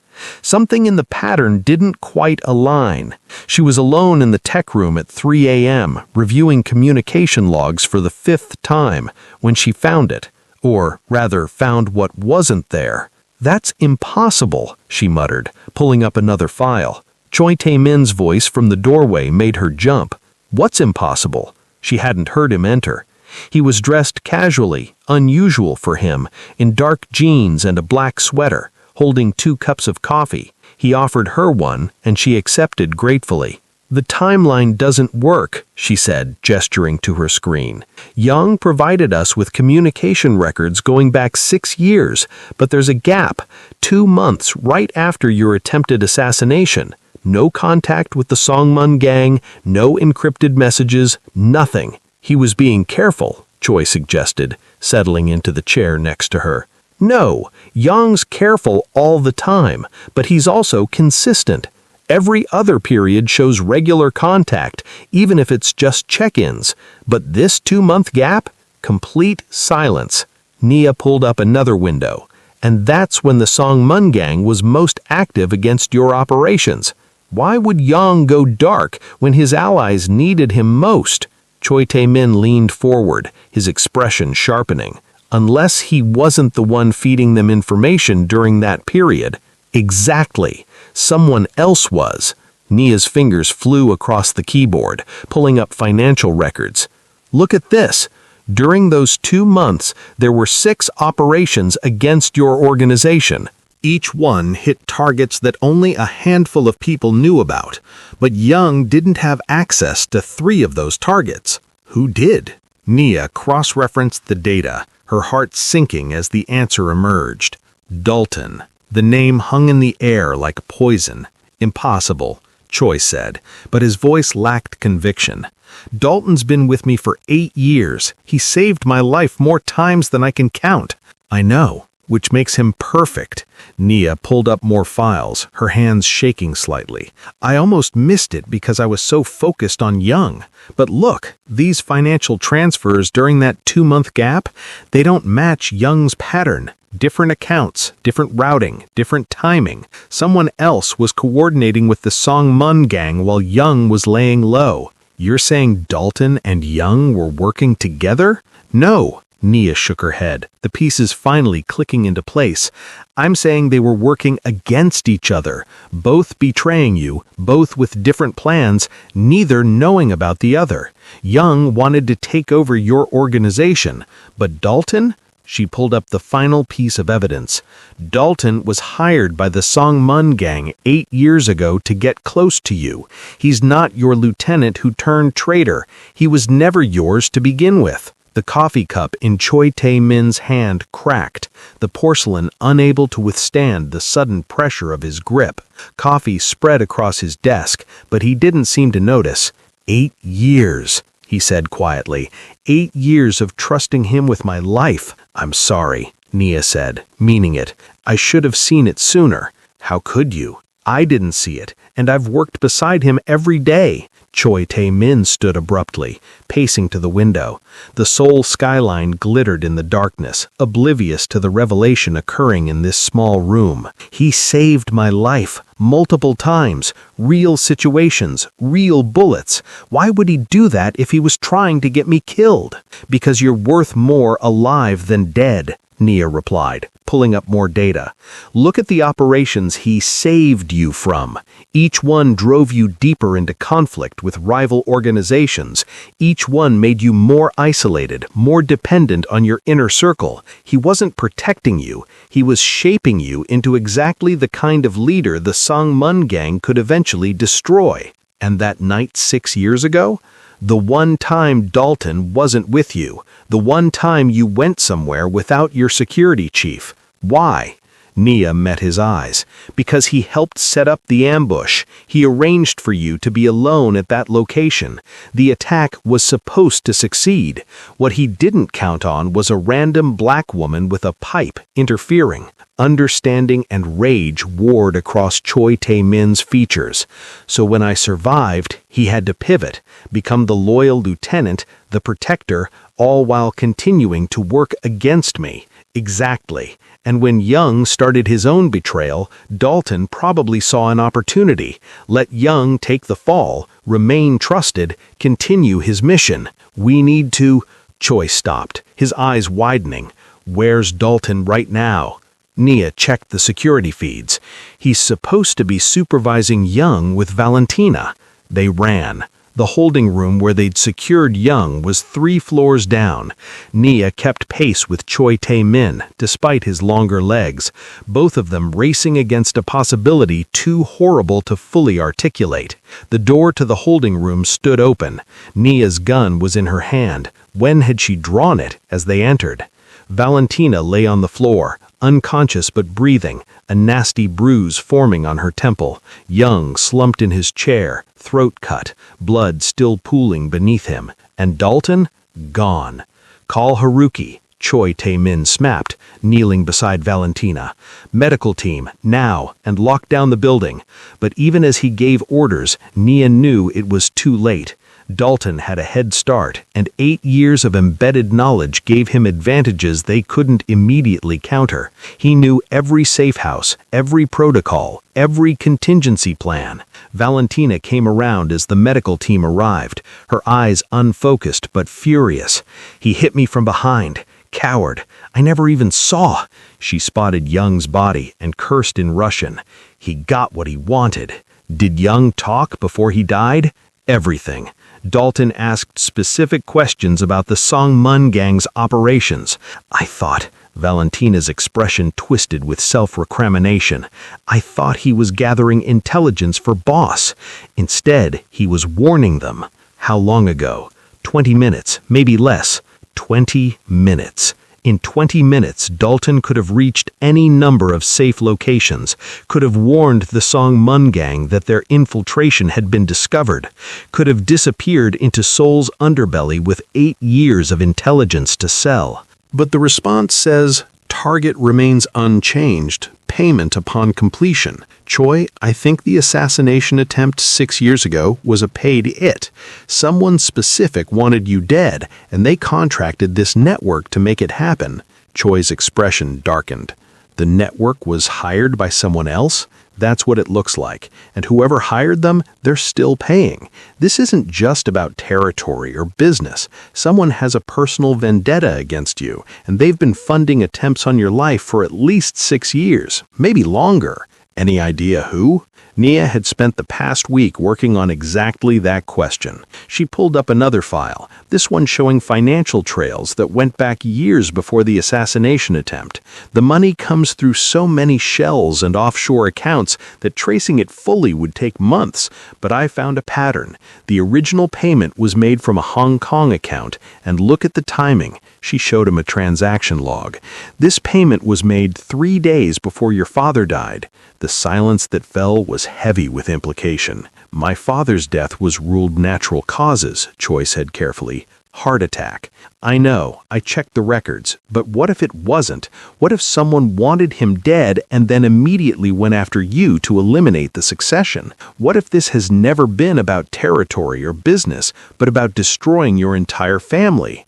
Something in the pattern didn't quite align. She was alone in the tech room at 3 a.m., reviewing communication logs for the 5th time, when she found it. Or, rather, found what wasn't there. That's impossible, she muttered, pulling up another file. Choi Tae-min's voice from the doorway made her jump. What's impossible? She hadn't heard him enter. He was dressed casually, unusual for him, in dark jeans and a black sweater, holding 2 cups of coffee. He offered her one, and she accepted gratefully. The timeline doesn't work, she said, gesturing to her screen. Yang provided us with communication records going back 6 years, but there's a gap, 2 months right after your attempted assassination. No contact with the Song Mun gang, no encrypted messages, nothing. He was being careful, Choi suggested, settling into the chair next to her. No, Yang's careful all the time, but he's also consistent. Every other period shows regular contact, even if it's just check-ins. But this 2-month gap? Complete silence. Nia pulled up another window. And that's when the Song Mun gang was most active against your operations. Why would Yang go dark when his allies needed him most? Choi Tae-min leaned forward, his expression sharpening. Unless he wasn't the one feeding them information during that period. Exactly. Someone else was. Nia's fingers flew across the keyboard, pulling up financial records. Look at this. During those 2 months, there were 6 operations against your organization. Each one hit targets that only a handful of people knew about, but Yang didn't have access to 3 of those targets. Who did? Nia cross-referenced the data, her heart sinking as the answer emerged. Dalton. The name hung in the air like poison. Impossible, Choi said, but his voice lacked conviction. Dalton's been with me for 8 years. He saved my life more times than I can count. I know, which makes him perfect. Nia pulled up more files, her hands shaking slightly. I almost missed it because I was so focused on Yang. But look, these financial transfers during that 2-month gap, they don't match Yang's pattern. Different accounts, different routing, different timing. Someone else was coordinating with the Song Mun gang while Yang was laying low. You're saying Dalton and Yang were working together? No. Nia shook her head, the pieces finally clicking into place. I'm saying they were working against each other, both betraying you, both with different plans, neither knowing about the other. Yang wanted to take over your organization, but Dalton? She pulled up the final piece of evidence. Dalton was hired by the Song Mun gang 8 years ago to get close to you. He's not your lieutenant who turned traitor. He was never yours to begin with. The coffee cup in Choi Tae-min's hand cracked, the porcelain unable to withstand the sudden pressure of his grip. Coffee spread across his desk, but he didn't seem to notice. 8 years, he said quietly. 8 years of trusting him with my life. I'm sorry. Nia said, meaning it. I should have seen it sooner. How could you? I didn't see it, and I've worked beside him every day. Choi Tae-min stood abruptly, pacing to the window. The Seoul skyline glittered in the darkness, oblivious to the revelation occurring in this small room. He saved my life, multiple times. Real situations, real bullets. Why would he do that if he was trying to get me killed? Because you're worth more alive than dead, Nia replied, pulling up more data. Look at the operations he saved you from. Each one drove you deeper into conflict with rival organizations. Each one made you more isolated, more dependent on your inner circle. He wasn't protecting you. He was shaping you into exactly the kind of leader the Sangmun gang could eventually destroy. And that night 6 years ago? The one time Dalton wasn't with you. The one time you went somewhere without your security chief. Why? Nia met his eyes. Because he helped set up the ambush. He arranged for you to be alone at that location. The attack was supposed to succeed. What he didn't count on was a random black woman with a pipe interfering. Understanding and rage warred across Choi Tae-min's features. So when I survived, he had to pivot, become the loyal lieutenant, the protector, all while continuing to work against me. Exactly. And when Young started his own betrayal, Dalton probably saw an opportunity. Let Young take the fall, remain trusted, continue his mission. We need to... Choi stopped, his eyes widening. Where's Dalton right now? Nia checked the security feeds. He's supposed to be supervising Young with Valentina. They ran. The holding room where they'd secured Young was 3 floors down. Nia kept pace with Choi Tae-min, despite his longer legs, both of them racing against a possibility too horrible to fully articulate. The door to the holding room stood open. Nia's gun was in her hand. When had she drawn it as they entered? Valentina lay on the floor, unconscious but breathing, a nasty bruise forming on her temple. Young slumped in his chair, throat cut, blood still pooling beneath him. And Dalton? Gone. Call Haruki, Choi Tae-min snapped, kneeling beside Valentina. Medical team, now, and lock down the building. But even as he gave orders, Nia knew it was too late. Dalton had a head start, and 8 years of embedded knowledge gave him advantages they couldn't immediately counter. He knew every safe house, every protocol, every contingency plan. Valentina came around as the medical team arrived, her eyes unfocused but furious. He hit me from behind. Coward. I never even saw. She spotted Young's body and cursed in Russian. He got what he wanted. Did Young talk before he died? Everything. Dalton asked specific questions about the Sangmun gang's operations. I thought, Valentina's expression twisted with self-recrimination. I thought he was gathering intelligence for Boss. Instead, he was warning them. How long ago? 20 minutes, maybe less. 20 minutes. In 20 minutes, Dalton could have reached any number of safe locations, could have warned the Sangmun gang that their infiltration had been discovered, could have disappeared into Seoul's underbelly with 8 years of intelligence to sell. But the response says, target remains unchanged, payment upon completion. Choi, I think the assassination attempt 6 years ago was a paid it. Someone specific wanted you dead, and they contracted this network to make it happen. Choi's expression darkened. The network was hired by someone else? That's what it looks like. And whoever hired them, they're still paying. This isn't just about territory or business. Someone has a personal vendetta against you, and they've been funding attempts on your life for at least 6 years, maybe longer. Any idea who? Nia had spent the past week working on exactly that question. She pulled up another file, this one showing financial trails that went back years before the assassination attempt. The money comes through so many shells and offshore accounts that tracing it fully would take months, but I found a pattern. The original payment was made from a Hong Kong account, and look at the timing. She showed him a transaction log. This payment was made 3 days before your father died. The silence that fell was heavy with implication. My father's death was ruled natural causes, Choi said carefully. Heart attack. I know, I checked the records, but what if it wasn't? What if someone wanted him dead and then immediately went after you to eliminate the succession? What if this has never been about territory or business, but about destroying your entire family?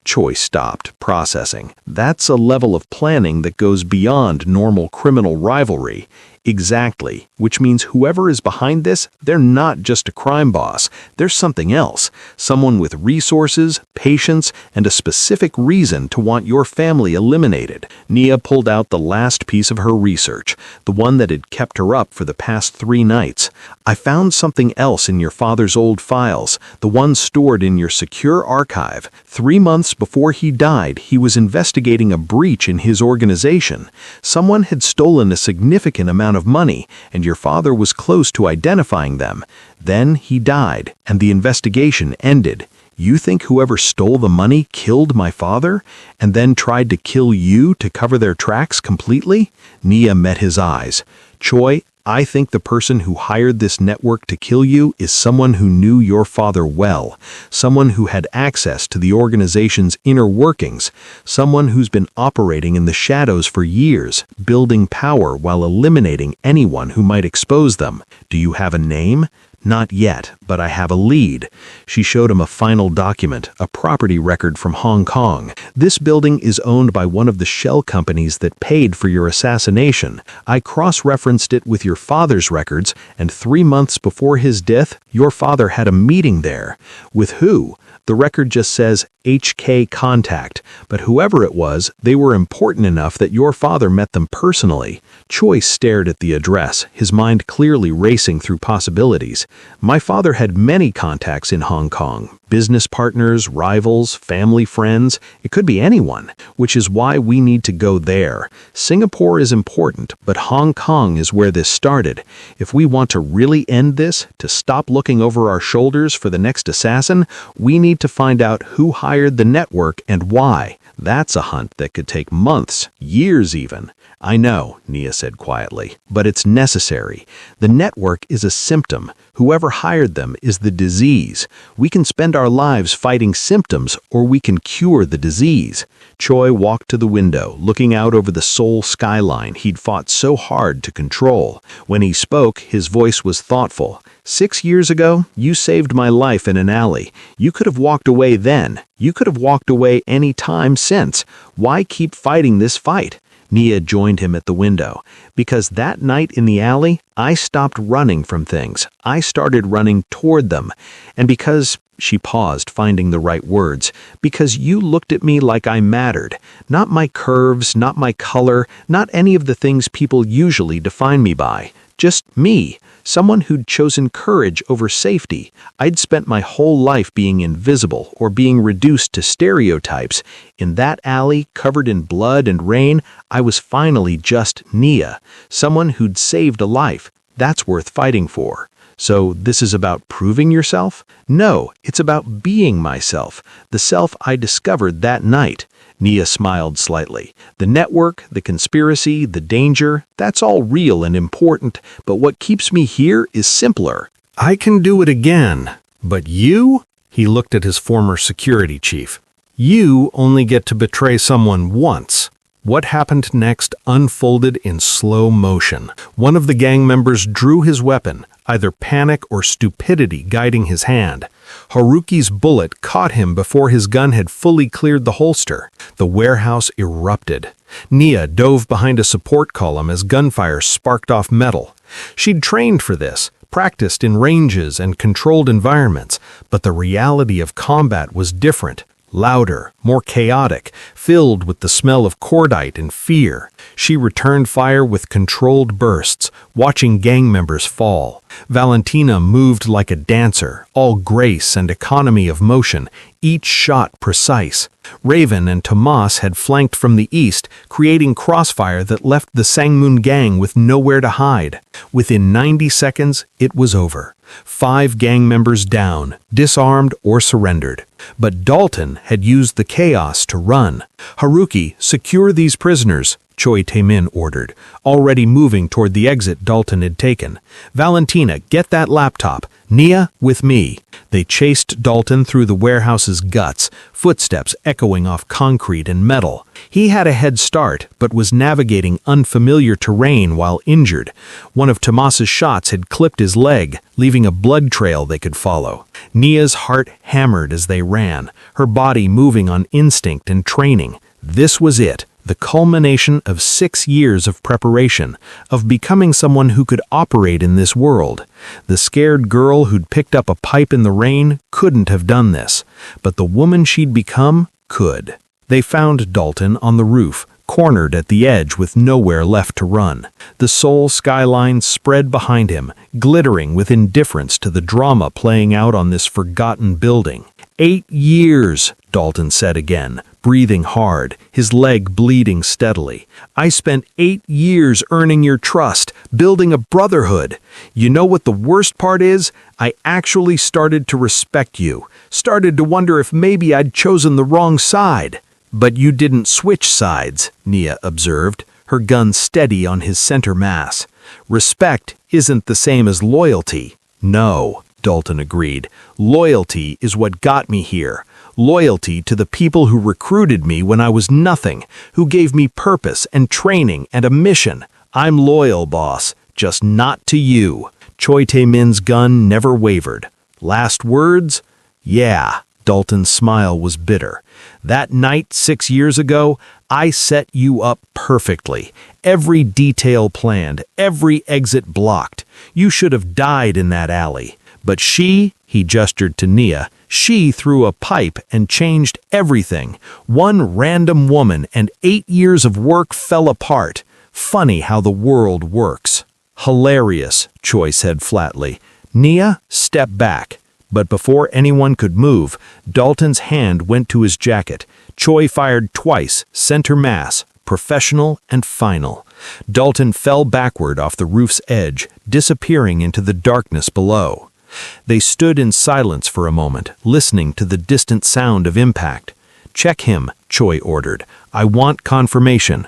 Choi stopped, processing. That's a level of planning that goes beyond normal criminal rivalry. Exactly, which means whoever is behind this, they're not just a crime boss. There's something else. Someone with resources, patience, and a specific reason to want your family eliminated. Nia pulled out the last piece of her research, the one that had kept her up for the past 3 nights. I found something else in your father's old files, the one stored in your secure archive. 3 months before he died, he was investigating a breach in his organization. Someone had stolen a significant amount of money, and your father was close to identifying them. Then he died, and the investigation ended. You think whoever stole the money killed my father, and then tried to kill you to cover their tracks completely? Nia met his eyes. Choi, I think the person who hired this network to kill you is someone who knew your father well, someone who had access to the organization's inner workings, someone who's been operating in the shadows for years, building power while eliminating anyone who might expose them. Do you have a name? Not yet, but I have a lead. She showed him a final document, a property record from Hong Kong. This building is owned by one of the shell companies that paid for your assassination. I cross-referenced it with your father's records, and 3 months before his death, your father had a meeting there. With who? The record just says HK contact, but whoever it was, they were important enough that your father met them personally. Choi stared at the address, his mind clearly racing through possibilities. My father had many contacts in Hong Kong. Business partners, rivals, family friends, it could be anyone, which is why we need to go there. Singapore is important, but Hong Kong is where this started. If we want to really end this, to stop looking over our shoulders for the next assassin, we need to find out who hired the network and why. That's a hunt that could take months, years even. I know, Nia said quietly, but it's necessary. The network is a symptom. Whoever hired them is the disease. We can spend our lives fighting symptoms, or we can cure the disease. Choi walked to the window, looking out over the Seoul skyline he'd fought so hard to control. When he spoke, his voice was thoughtful. 6 years ago, you saved my life in an alley. You could have walked away then. You could have walked away any time since. Why keep fighting this fight? Nia joined him at the window. Because that night in the alley, I stopped running from things. I started running toward them. And because, she paused, finding the right words, because you looked at me like I mattered. Not my curves, not my color, not any of the things people usually define me by. Just me. Someone who'd chosen courage over safety. I'd spent my whole life being invisible or being reduced to stereotypes. In that alley, covered in blood and rain, I was finally just Nia, someone who'd saved a life. That's worth fighting for. So this is about proving yourself? No, it's about being myself, the self I discovered that night. Nia smiled slightly. The network, the conspiracy, the danger, that's all real and important, but what keeps me here is simpler. I can do it again, but you? He looked at his former security chief. You only get to betray someone once. What happened next unfolded in slow motion. One of the gang members drew his weapon, either panic or stupidity guiding his hand. Haruki's bullet caught him before his gun had fully cleared the holster. The warehouse erupted. Nia dove behind a support column as gunfire sparked off metal. She'd trained for this, practiced in ranges and controlled environments, but the reality of combat was different. Louder, more chaotic, filled with the smell of cordite and fear. She returned fire with controlled bursts, watching gang members fall. Valentina moved like a dancer, all grace and economy of motion, each shot precise. Raven and Tomas had flanked from the east, creating crossfire that left the Sangmoon gang with nowhere to hide. Within 90 seconds, it was over. 5 gang members down, disarmed or surrendered. But Dalton had used the chaos to run. Haruki, secure these prisoners. Choi Tae-min ordered, already moving toward the exit Dalton had taken. Valentina, get that laptop. Nia, with me. They chased Dalton through the warehouse's guts, footsteps echoing off concrete and metal. He had a head start, but was navigating unfamiliar terrain while injured. One of Tomas's shots had clipped his leg, leaving a blood trail they could follow. Nia's heart hammered as they ran, her body moving on instinct and training. This was it. The culmination of 6 years of preparation, of becoming someone who could operate in this world. The scared girl who'd picked up a pipe in the rain couldn't have done this, but the woman she'd become could. They found Dalton on the roof, cornered at the edge with nowhere left to run. The Seoul skyline spread behind him, glittering with indifference to the drama playing out on this forgotten building. 8 years, Dalton said again, breathing hard, his leg bleeding steadily. I spent 8 years earning your trust, building a brotherhood. You know what the worst part is? I actually started to respect you, started to wonder if maybe I'd chosen the wrong side. But you didn't switch sides, Nia observed, her gun steady on his center mass. Respect isn't the same as loyalty. No, Dalton agreed. Loyalty is what got me here. Loyalty to the people who recruited me when I was nothing, who gave me purpose and training and a mission. I'm loyal, boss, just not to you. Choi Tae-min's gun never wavered. Last words? Yeah. Dalton's smile was bitter. That night 6 years ago, I set you up perfectly. Every detail planned, every exit blocked. You should have died in that alley. But she, he gestured to Nia, she threw a pipe and changed everything. One random woman and 8 years of work fell apart. Funny how the world works. Hilarious, Choi said flatly. Nia, step back. But before anyone could move, Dalton's hand went to his jacket. Choi fired twice, center mass, professional and final. Dalton fell backward off the roof's edge, disappearing into the darkness below. They stood in silence for a moment, listening to the distant sound of impact. Check him, Choi ordered. I want confirmation.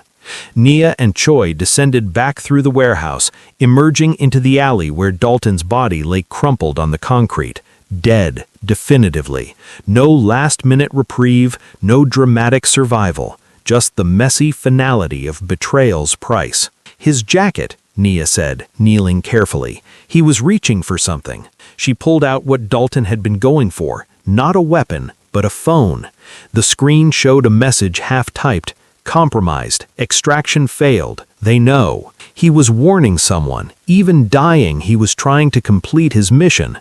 Nia and Choi descended back through the warehouse, emerging into the alley where Dalton's body lay crumpled on the concrete. Dead, definitively. No last-minute reprieve, no dramatic survival. Just the messy finality of betrayal's price. His jacket, Nia said, kneeling carefully. He was reaching for something. She pulled out what Dalton had been going for. Not a weapon, but a phone. The screen showed a message half-typed. Compromised. Extraction failed. They know. He was warning someone. Even dying, he was trying to complete his mission.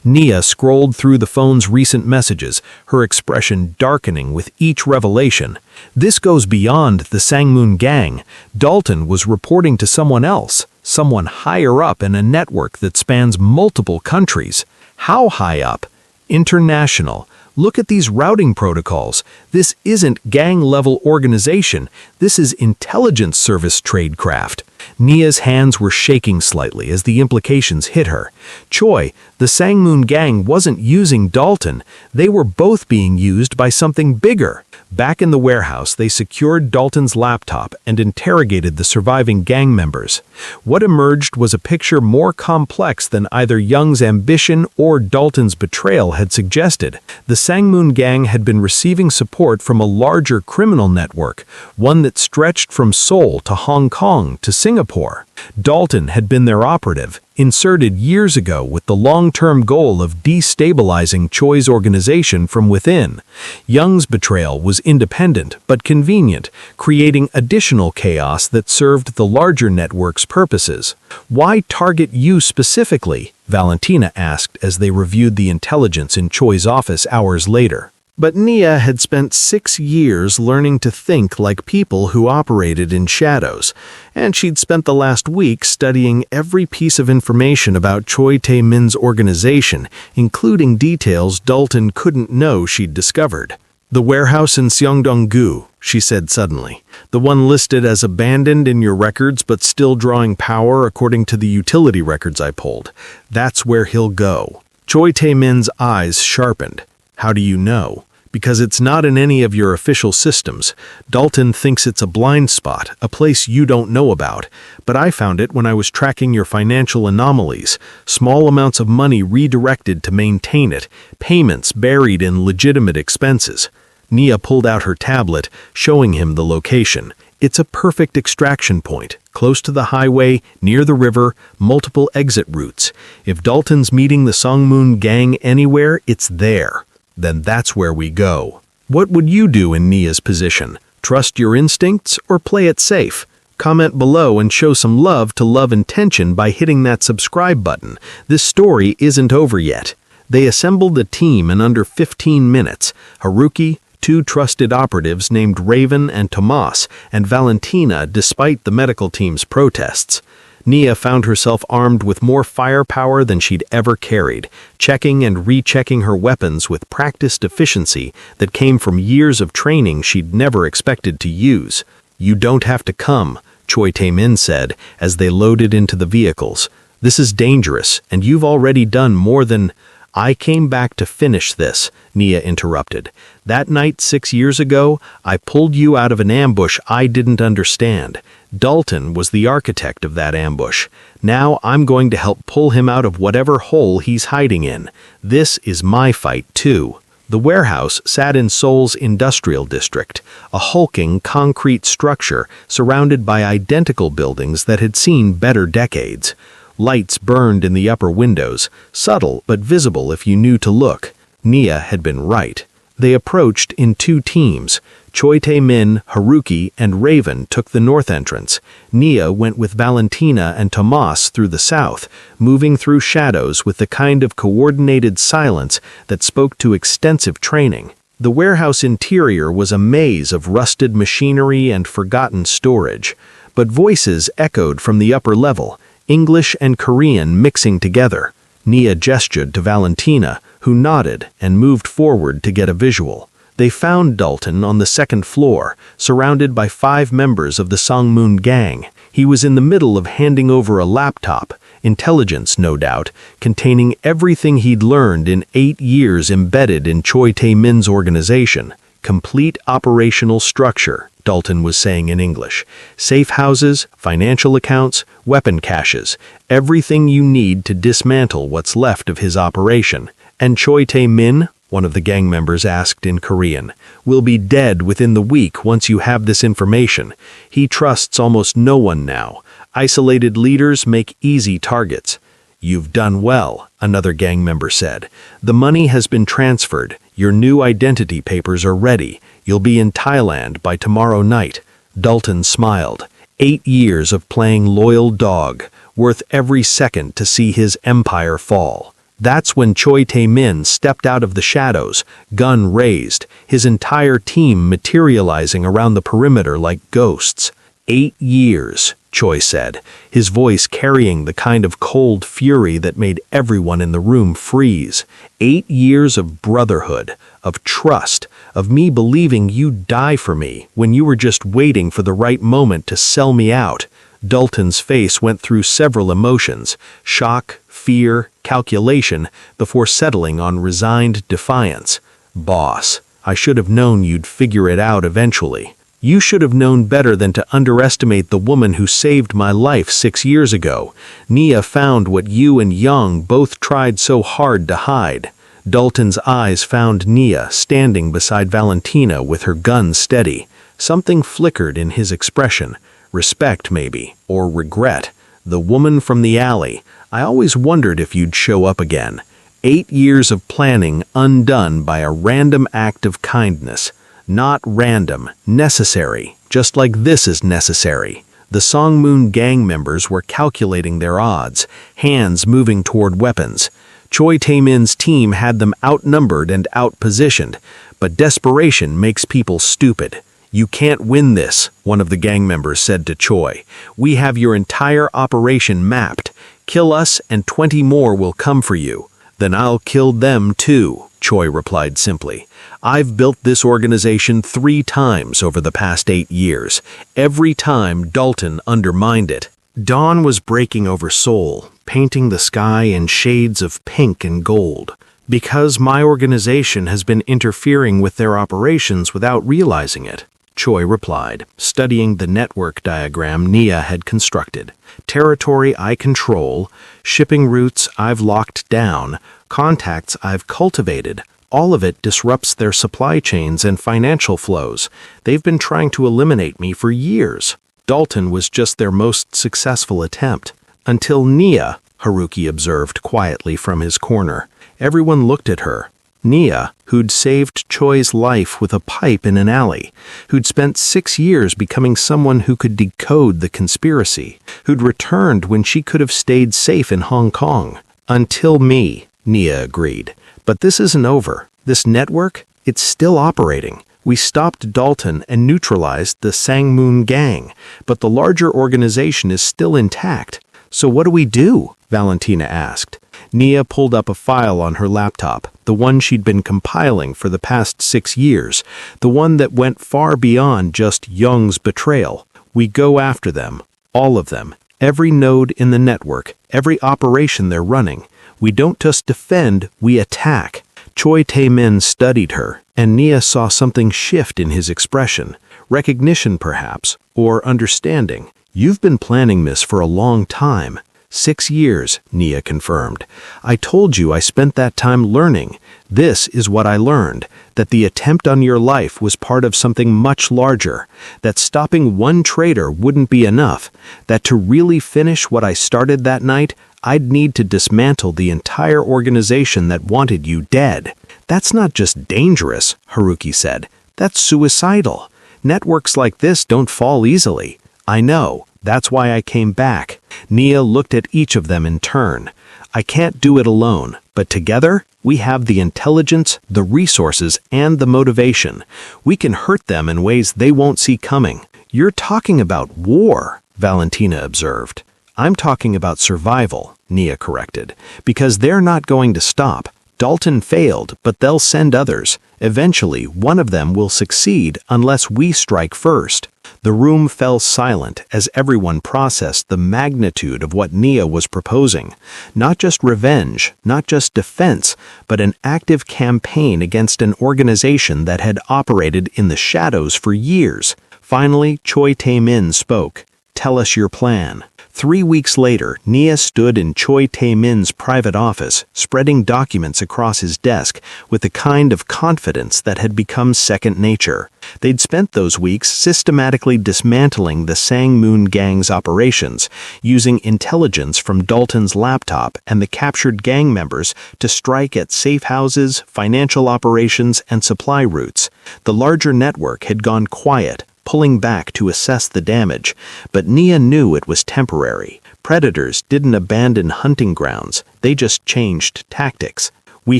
Nia scrolled through the phone's recent messages, her expression darkening with each revelation. This goes beyond the Sangmoon gang. Dalton was reporting to someone else, someone higher up in a network that spans multiple countries. How high up? International. Look at these routing protocols. This isn't gang-level organization. This is intelligence service tradecraft. Nia's hands were shaking slightly as the implications hit her. Choi, the Sangmoon gang wasn't using Dalton. They were both being used by something bigger. Back in the warehouse, they secured Dalton's laptop and interrogated the surviving gang members. What emerged was a picture more complex than either Young's ambition or Dalton's betrayal had suggested. The Sangmoon gang had been receiving support from a larger criminal network, one that stretched from Seoul to Hong Kong to Singapore. Dalton had been their operative, inserted years ago with the long-term goal of destabilizing Choi's organization from within. Young's betrayal was independent but convenient, creating additional chaos that served the larger network's purposes. Why target you specifically? Valentina asked as they reviewed the intelligence in Choi's office hours later. But Nia had spent 6 years learning to think like people who operated in shadows, and she'd spent the last week studying every piece of information about Choi Tae-min's organization, including details Dalton couldn't know she'd discovered. The warehouse in Seongdong-gu, she said suddenly. The one listed as abandoned in your records but still drawing power according to the utility records I pulled. That's where he'll go. Choi Tae-min's eyes sharpened. How do you know? Because it's not in any of your official systems. Dalton thinks it's a blind spot, a place you don't know about. But I found it when I was tracking your financial anomalies. Small amounts of money redirected to maintain it, payments buried in legitimate expenses. Nia pulled out her tablet, showing him the location. It's a perfect extraction point, close to the highway, near the river, multiple exit routes. If Dalton's meeting the Songmoon gang anywhere, it's there. Then that's where we go. What would you do in Nia's position? Trust your instincts or play it safe? Comment below and show some love to Love and Tension by hitting that subscribe button. This story isn't over yet. They assembled a team in under 15 minutes. Haruki, two trusted operatives named Raven and Tomas, and Valentina, despite the medical team's protests. Nia found herself armed with more firepower than she'd ever carried, checking and rechecking her weapons with practiced efficiency that came from years of training she'd never expected to use. "You don't have to come," Choi Tae-min said as they loaded into the vehicles. "This is dangerous, and you've already done more than—" "I came back to finish this," Nia interrupted. "That night 6 years ago, I pulled you out of an ambush I didn't understand. Dalton was the architect of that ambush. Now I'm going to help pull him out of whatever hole he's hiding in. This is my fight, too." The warehouse sat in Seoul's industrial district, a hulking concrete structure surrounded by identical buildings that had seen better decades. Lights burned in the upper windows, subtle but visible if you knew to look. Nia had been right. They approached in 2 teams. Choi Tae-min, Haruki, and Raven took the north entrance. Nia went with Valentina and Tomas through the south, moving through shadows with the kind of coordinated silence that spoke to extensive training. The warehouse interior was a maze of rusted machinery and forgotten storage, but voices echoed from the upper level, English and Korean mixing together. Nia gestured to Valentina, who nodded and moved forward to get a visual. They found Dalton on the 2nd floor, surrounded by 5 members of the Songmoon gang. He was in the middle of handing over a laptop, intelligence no doubt, containing everything he'd learned in 8 years embedded in Choi Tae-min's organization. "Complete operational structure," Dalton was saying in English. "Safe houses, financial accounts, weapon caches, everything you need to dismantle what's left of his operation." "And Choi Tae-min?" one of the gang members asked in Korean. "Will be dead within the week once you have this information. He trusts almost no one now. Isolated leaders make easy targets." "You've done well," another gang member said. "The money has been transferred. Your new identity papers are ready. You'll be in Thailand by tomorrow night." Dalton smiled. 8 years of playing loyal dog, worth every second to see his empire fall. That's when Choi Tae-min stepped out of the shadows, gun raised, his entire team materializing around the perimeter like ghosts. 8 years, Choi said, his voice carrying the kind of cold fury that made everyone in the room freeze. 8 years of brotherhood, of trust, of me believing you'd die for me when you were just waiting for the right moment to sell me out. Dalton's face went through several emotions, shock, fear, calculation, before settling on resigned defiance. "Boss, I should have known you'd figure it out eventually. You should have known better than to underestimate the woman who saved my life 6 years ago. Nia found what you and Young both tried so hard to hide." Dalton's eyes found Nia standing beside Valentina with her gun steady. Something flickered in his expression. Respect, maybe, or regret. The woman from the alley. I always wondered if you'd show up again. 8 years of planning undone by a random act of kindness. Not random, necessary, just like this is necessary. The Songmoon gang members were calculating their odds, hands moving toward weapons. Choi Tae-min's team had them outnumbered and outpositioned, but desperation makes people stupid. "You can't win this," one of the gang members said to Choi. "We have your entire operation mapped. Kill us and 20 more will come for you." "Then I'll kill them too," Choi replied simply. "I've built this organization 3 times over the past 8 years. Every time Dalton undermined it." Dawn was breaking over Seoul, painting the sky in shades of pink and gold. Because my organization has been interfering with their operations without realizing it, Choi replied, studying the network diagram Nia had constructed. Territory I control, shipping routes I've locked down, contacts I've cultivated, all of it disrupts their supply chains and financial flows. They've been trying to eliminate me for years. Dalton was just their most successful attempt. Until Nia, Haruki observed quietly from his corner. Everyone looked at her. Nia, who'd saved Choi's life with a pipe in an alley, who'd spent 6 years becoming someone who could decode the conspiracy, who'd returned when she could have stayed safe in Hong Kong. Until me, Nia agreed. But this isn't over. This network, it's still operating. We stopped Dalton and neutralized the Sangmoon gang, but the larger organization is still intact. So what do? Valentina asked. Nia pulled up a file on her laptop, the one she'd been compiling for the past 6 years, the one that went far beyond just Young's betrayal. We go after them, all of them, every node in the network, every operation they're running. We don't just defend, we attack. Choi Tae-min studied her, and Nia saw something shift in his expression. Recognition, perhaps, or understanding. You've been planning this for a long time. 6 years, Nia confirmed. I told you I spent that time learning. This is what I learned, that the attempt on your life was part of something much larger, that stopping one traitor wouldn't be enough, that to really finish what I started that night, I'd need to dismantle the entire organization that wanted you dead. That's not just dangerous, Haruki said. That's suicidal. Networks like this don't fall easily. I know. That's why I came back. Nia looked at each of them in turn. I can't do it alone, but together, we have the intelligence, the resources, and the motivation. We can hurt them in ways they won't see coming. You're talking about war, Valentina observed. I'm talking about survival, Nia corrected, because they're not going to stop. Dalton failed, but they'll send others. Eventually, one of them will succeed unless we strike first. The room fell silent as everyone processed the magnitude of what Nia was proposing. Not just revenge, not just defense, but an active campaign against an organization that had operated in the shadows for years. Finally, Choi Tae-min spoke. Tell us your plan. 3 weeks later, Nia stood in Choi Tae-min's private office, spreading documents across his desk with the kind of confidence that had become second nature. They'd spent those weeks systematically dismantling the Sangmoon gang's operations, using intelligence from Dalton's laptop and the captured gang members to strike at safe houses, financial operations, and supply routes. The larger network had gone quiet, pulling back to assess the damage, but Nia knew it was temporary. Predators didn't abandon hunting grounds, they just changed tactics. We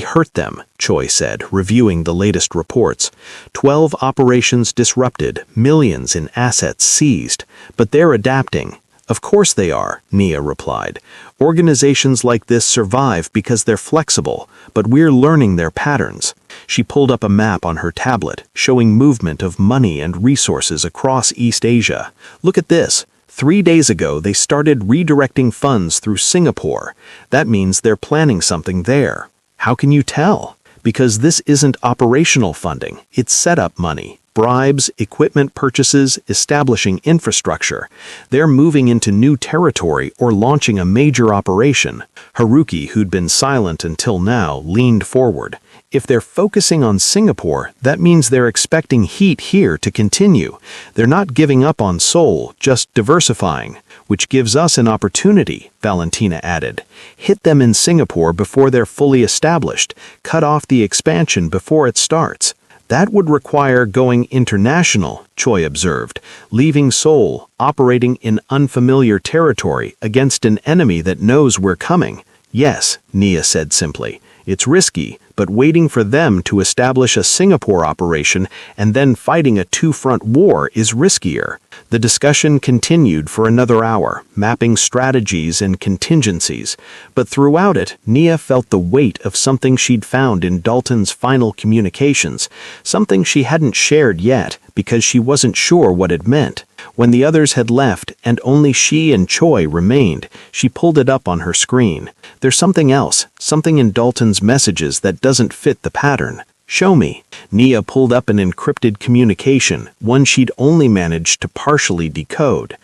hurt them, Choi said, reviewing the latest reports. 12 operations disrupted, millions in assets seized, but they're adapting. Of course they are, Nia replied. Organizations like this survive because they're flexible, but we're learning their patterns. She pulled up a map on her tablet, showing movement of money and resources across East Asia. Look at this. 3 days ago, they started redirecting funds through Singapore. That means they're planning something there. How can you tell? Because this isn't operational funding, it's setup money. Bribes, equipment purchases, establishing infrastructure. They're moving into new territory or launching a major operation. Haruki, who'd been silent until now, leaned forward. If they're focusing on Singapore, that means they're expecting heat here to continue. They're not giving up on Seoul, just diversifying, which gives us an opportunity, Valentina added. Hit them in Singapore before they're fully established. Cut off the expansion before it starts. That would require going international, Choi observed, leaving Seoul, operating in unfamiliar territory against an enemy that knows we're coming. Yes, Nia said simply. It's risky, but waiting for them to establish a Singapore operation and then fighting a two-front war is riskier. The discussion continued for another hour, mapping strategies and contingencies, but throughout it, Nia felt the weight of something she'd found in Dalton's final communications, something she hadn't shared yet because she wasn't sure what it meant. When the others had left and only she and Choi remained, she pulled it up on her screen. There's something else, something in Dalton's messages that doesn't fit the pattern. Show me. Nia pulled up an encrypted communication, one she'd only managed to partially decode.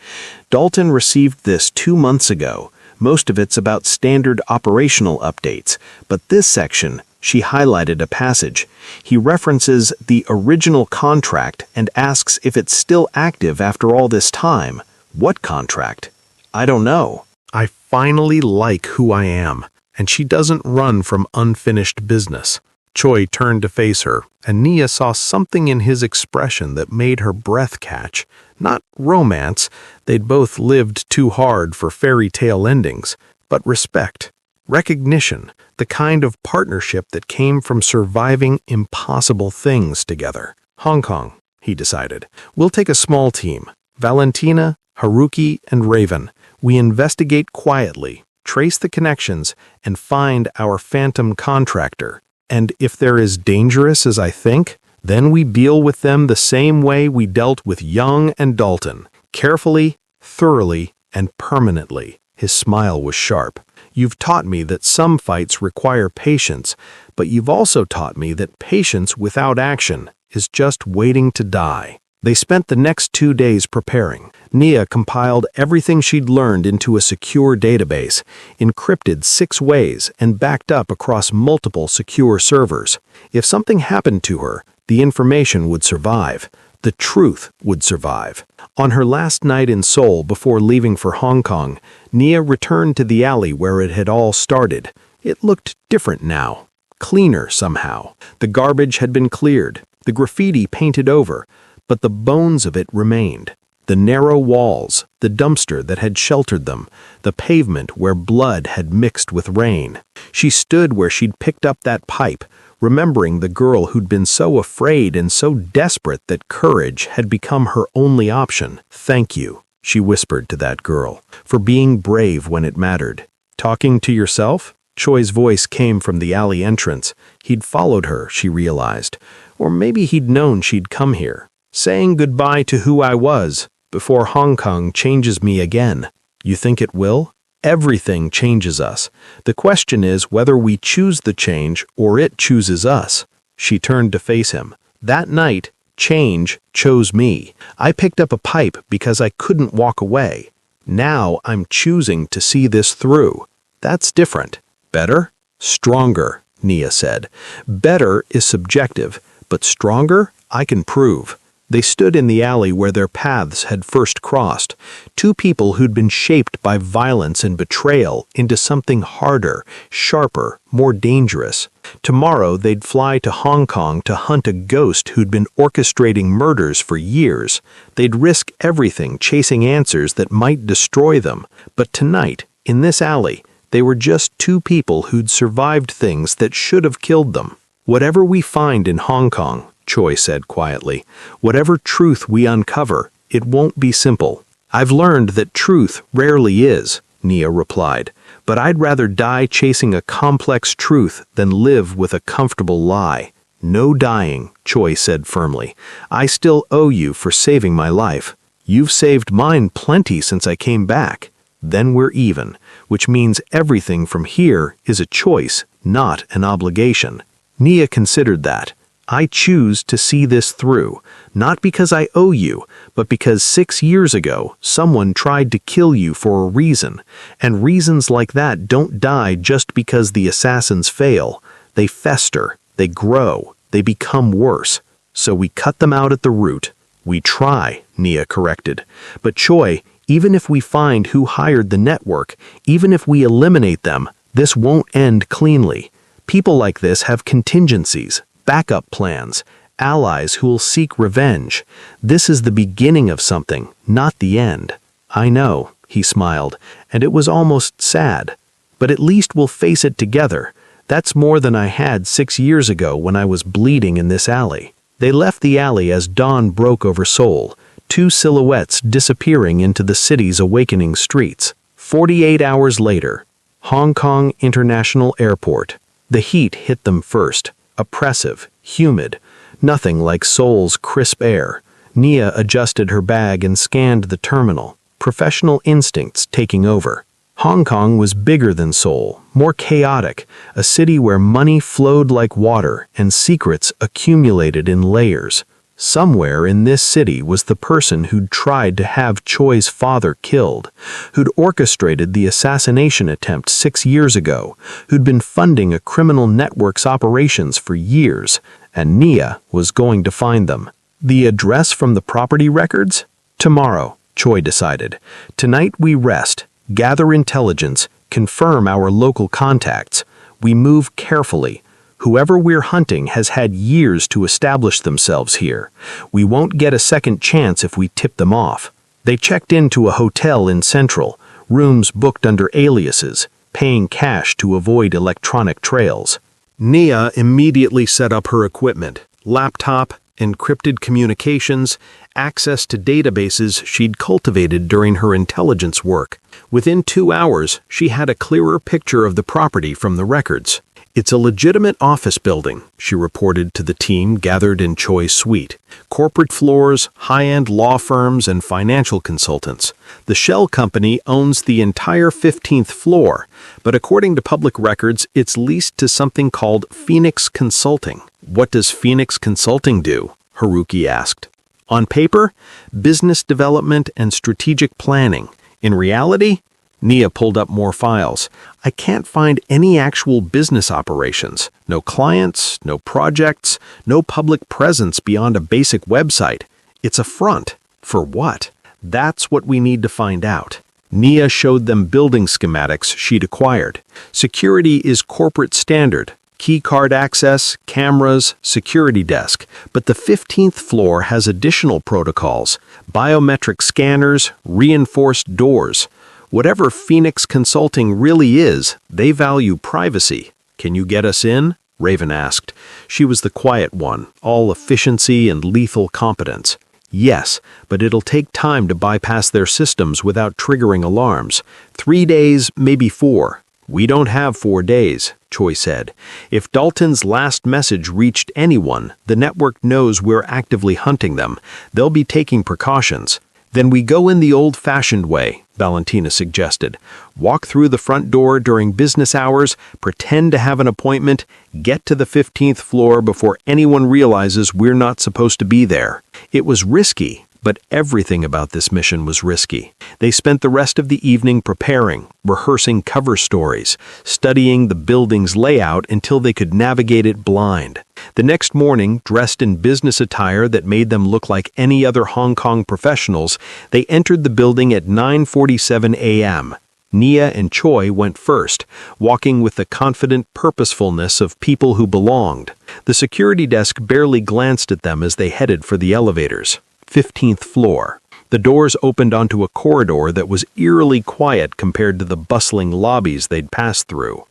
Dalton received this 2 months ago. Most of it's about standard operational updates, but this section, she highlighted a passage. He references the original contract and asks if it's still active after all this time. What contract? I don't know. I finally like who I am, and she doesn't run from unfinished business. Choi turned to face her, and Nia saw something in his expression that made her breath catch. Not romance, they'd both lived too hard for fairy tale endings, but respect, recognition, the kind of partnership that came from surviving impossible things together. Hong Kong, he decided. We'll take a small team. Valentina, Haruki, and Raven. We investigate quietly, trace the connections, and find our phantom contractor. And if they're as dangerous as I think, then we deal with them the same way we dealt with Young and Dalton. Carefully, thoroughly, and permanently. His smile was sharp. You've taught me that some fights require patience, but you've also taught me that patience without action is just waiting to die. They spent the next 2 days preparing. Nia compiled everything she'd learned into a secure database, encrypted 6 ways and backed up across multiple secure servers. If something happened to her, the information would survive. The truth would survive. On her last night in Seoul before leaving for Hong Kong, Nia returned to the alley where it had all started. It looked different now. Cleaner somehow. The garbage had been cleared, the graffiti painted over, but the bones of it remained. The narrow walls, the dumpster that had sheltered them, the pavement where blood had mixed with rain. She stood where she'd picked up that pipe, remembering the girl who'd been so afraid and so desperate that courage had become her only option. Thank you, she whispered to that girl, for being brave when it mattered. Talking to yourself? Choi's voice came from the alley entrance. He'd followed her, she realized. Or maybe he'd known she'd come here. Saying goodbye to who I was, before Hong Kong changes me again. You think it will? Everything changes us. The question is whether we choose the change or it chooses us. She turned to face him. That night, change chose me. I picked up a pipe because I couldn't walk away. Now I'm choosing to see this through. That's different. Better? Stronger, Nia said. Better is subjective, but stronger I can prove. They stood in the alley where their paths had first crossed, 2 people who'd been shaped by violence and betrayal into something harder, sharper, more dangerous. Tomorrow they'd fly to Hong Kong to hunt a ghost who'd been orchestrating murders for years. They'd risk everything chasing answers that might destroy them. But tonight, in this alley, they were just 2 people who'd survived things that should have killed them. Whatever we find in Hong Kong, Choi said quietly, whatever truth we uncover, it won't be simple. I've learned that truth rarely is, Nia replied, but I'd rather die chasing a complex truth than live with a comfortable lie. No dying, Choi said firmly. I still owe you for saving my life. You've saved mine plenty since I came back. Then we're even, which means everything from here is a choice, not an obligation. Nia considered that. I choose to see this through, not because I owe you, but because 6 years ago, someone tried to kill you for a reason, and reasons like that don't die just because the assassins fail. They fester, they grow, they become worse. So we cut them out at the root. We try, Nia corrected. But Choi, even if we find who hired the network, even if we eliminate them, this won't end cleanly. People like this have contingencies, backup plans, allies who will seek revenge. This is the beginning of something, not the end. I know, he smiled, and it was almost sad. But at least we'll face it together. That's more than I had 6 years ago when I was bleeding in this alley. They left the alley as dawn broke over Seoul. two silhouettes disappearing into the city's awakening streets. 48 hours later, Hong Kong International Airport. The heat hit them first, oppressive, humid, nothing like Seoul's crisp air. Nia adjusted her bag and scanned the terminal, professional instincts taking over. Hong Kong was bigger than Seoul, more chaotic, a city where money flowed like water and secrets accumulated in layers. Somewhere in this city was the person who'd tried to have Choi's father killed, who'd orchestrated the assassination attempt 6 years ago, who'd been funding a criminal network's operations for years, and Nia was going to find them. The address from the property records? Tomorrow, Choi decided. Tonight we rest, gather intelligence, confirm our local contacts. We move carefully. Whoever we're hunting has had years to establish themselves here. We won't get a second chance if we tip them off. They checked into a hotel in Central, rooms booked under aliases, paying cash to avoid electronic trails. Nia immediately set up her equipment, laptop, encrypted communications, access to databases she'd cultivated during her intelligence work. Within 2 hours, she had a clearer picture of the property from the records. It's a legitimate office building, she reported to the team gathered in Choi's suite. Corporate floors, high-end law firms, and financial consultants. The shell company owns the entire 15th floor, but according to public records, it's leased to something called Phoenix Consulting. What does Phoenix Consulting do? Haruki asked. On paper, business development and strategic planning. In reality, Nia pulled up more files. I can't find any actual business operations. No clients, no projects, no public presence beyond a basic website. It's a front. For what? That's what we need to find out. Nia showed them building schematics she'd acquired. Security is corporate standard. Keycard access, cameras, security desk. But the 15th floor has additional protocols. Biometric scanners, reinforced doors. Whatever Phoenix Consulting really is, they value privacy. Can you get us in? Raven asked. She was the quiet one, all efficiency and lethal competence. Yes, but it'll take time to bypass their systems without triggering alarms. 3 days, maybe 4. We don't have 4 days, Choi said. If Dalton's last message reached anyone, the network knows we're actively hunting them. They'll be taking precautions. Then we go in the old-fashioned way, Valentina suggested. Walk through the front door during business hours, pretend to have an appointment, get to the 15th floor before anyone realizes we're not supposed to be there. It was risky, but everything about this mission was risky. They spent the rest of the evening preparing, rehearsing cover stories, studying the building's layout until they could navigate it blind. The next morning, dressed in business attire that made them look like any other Hong Kong professionals, they entered the building at 9:47 a.m. Nia and Choi went first, walking with the confident purposefulness of people who belonged. The security desk barely glanced at them as they headed for the elevators. 15th floor. The doors opened onto a corridor that was eerily quiet compared to the bustling lobbies they'd passed through.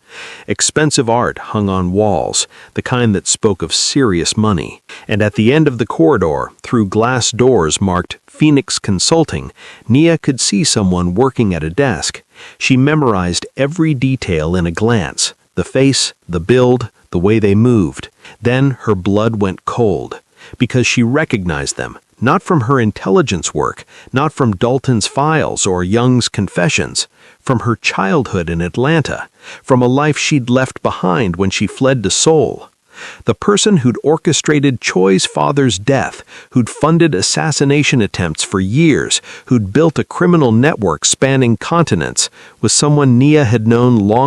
Expensive art hung on walls, the kind that spoke of serious money. And at the end of the corridor, through glass doors marked Phoenix Consulting, Nia could see someone working at a desk. She memorized every detail in a glance, the face, the build, the way they moved. Then her blood went cold, because she recognized them. Not from her intelligence work, not from Dalton's files or Young's confessions, from her childhood in Atlanta, from a life she'd left behind when she fled to Seoul. The person who'd orchestrated Choi's father's death, who'd funded assassination attempts for years, who'd built a criminal network spanning continents, was someone Nia had known long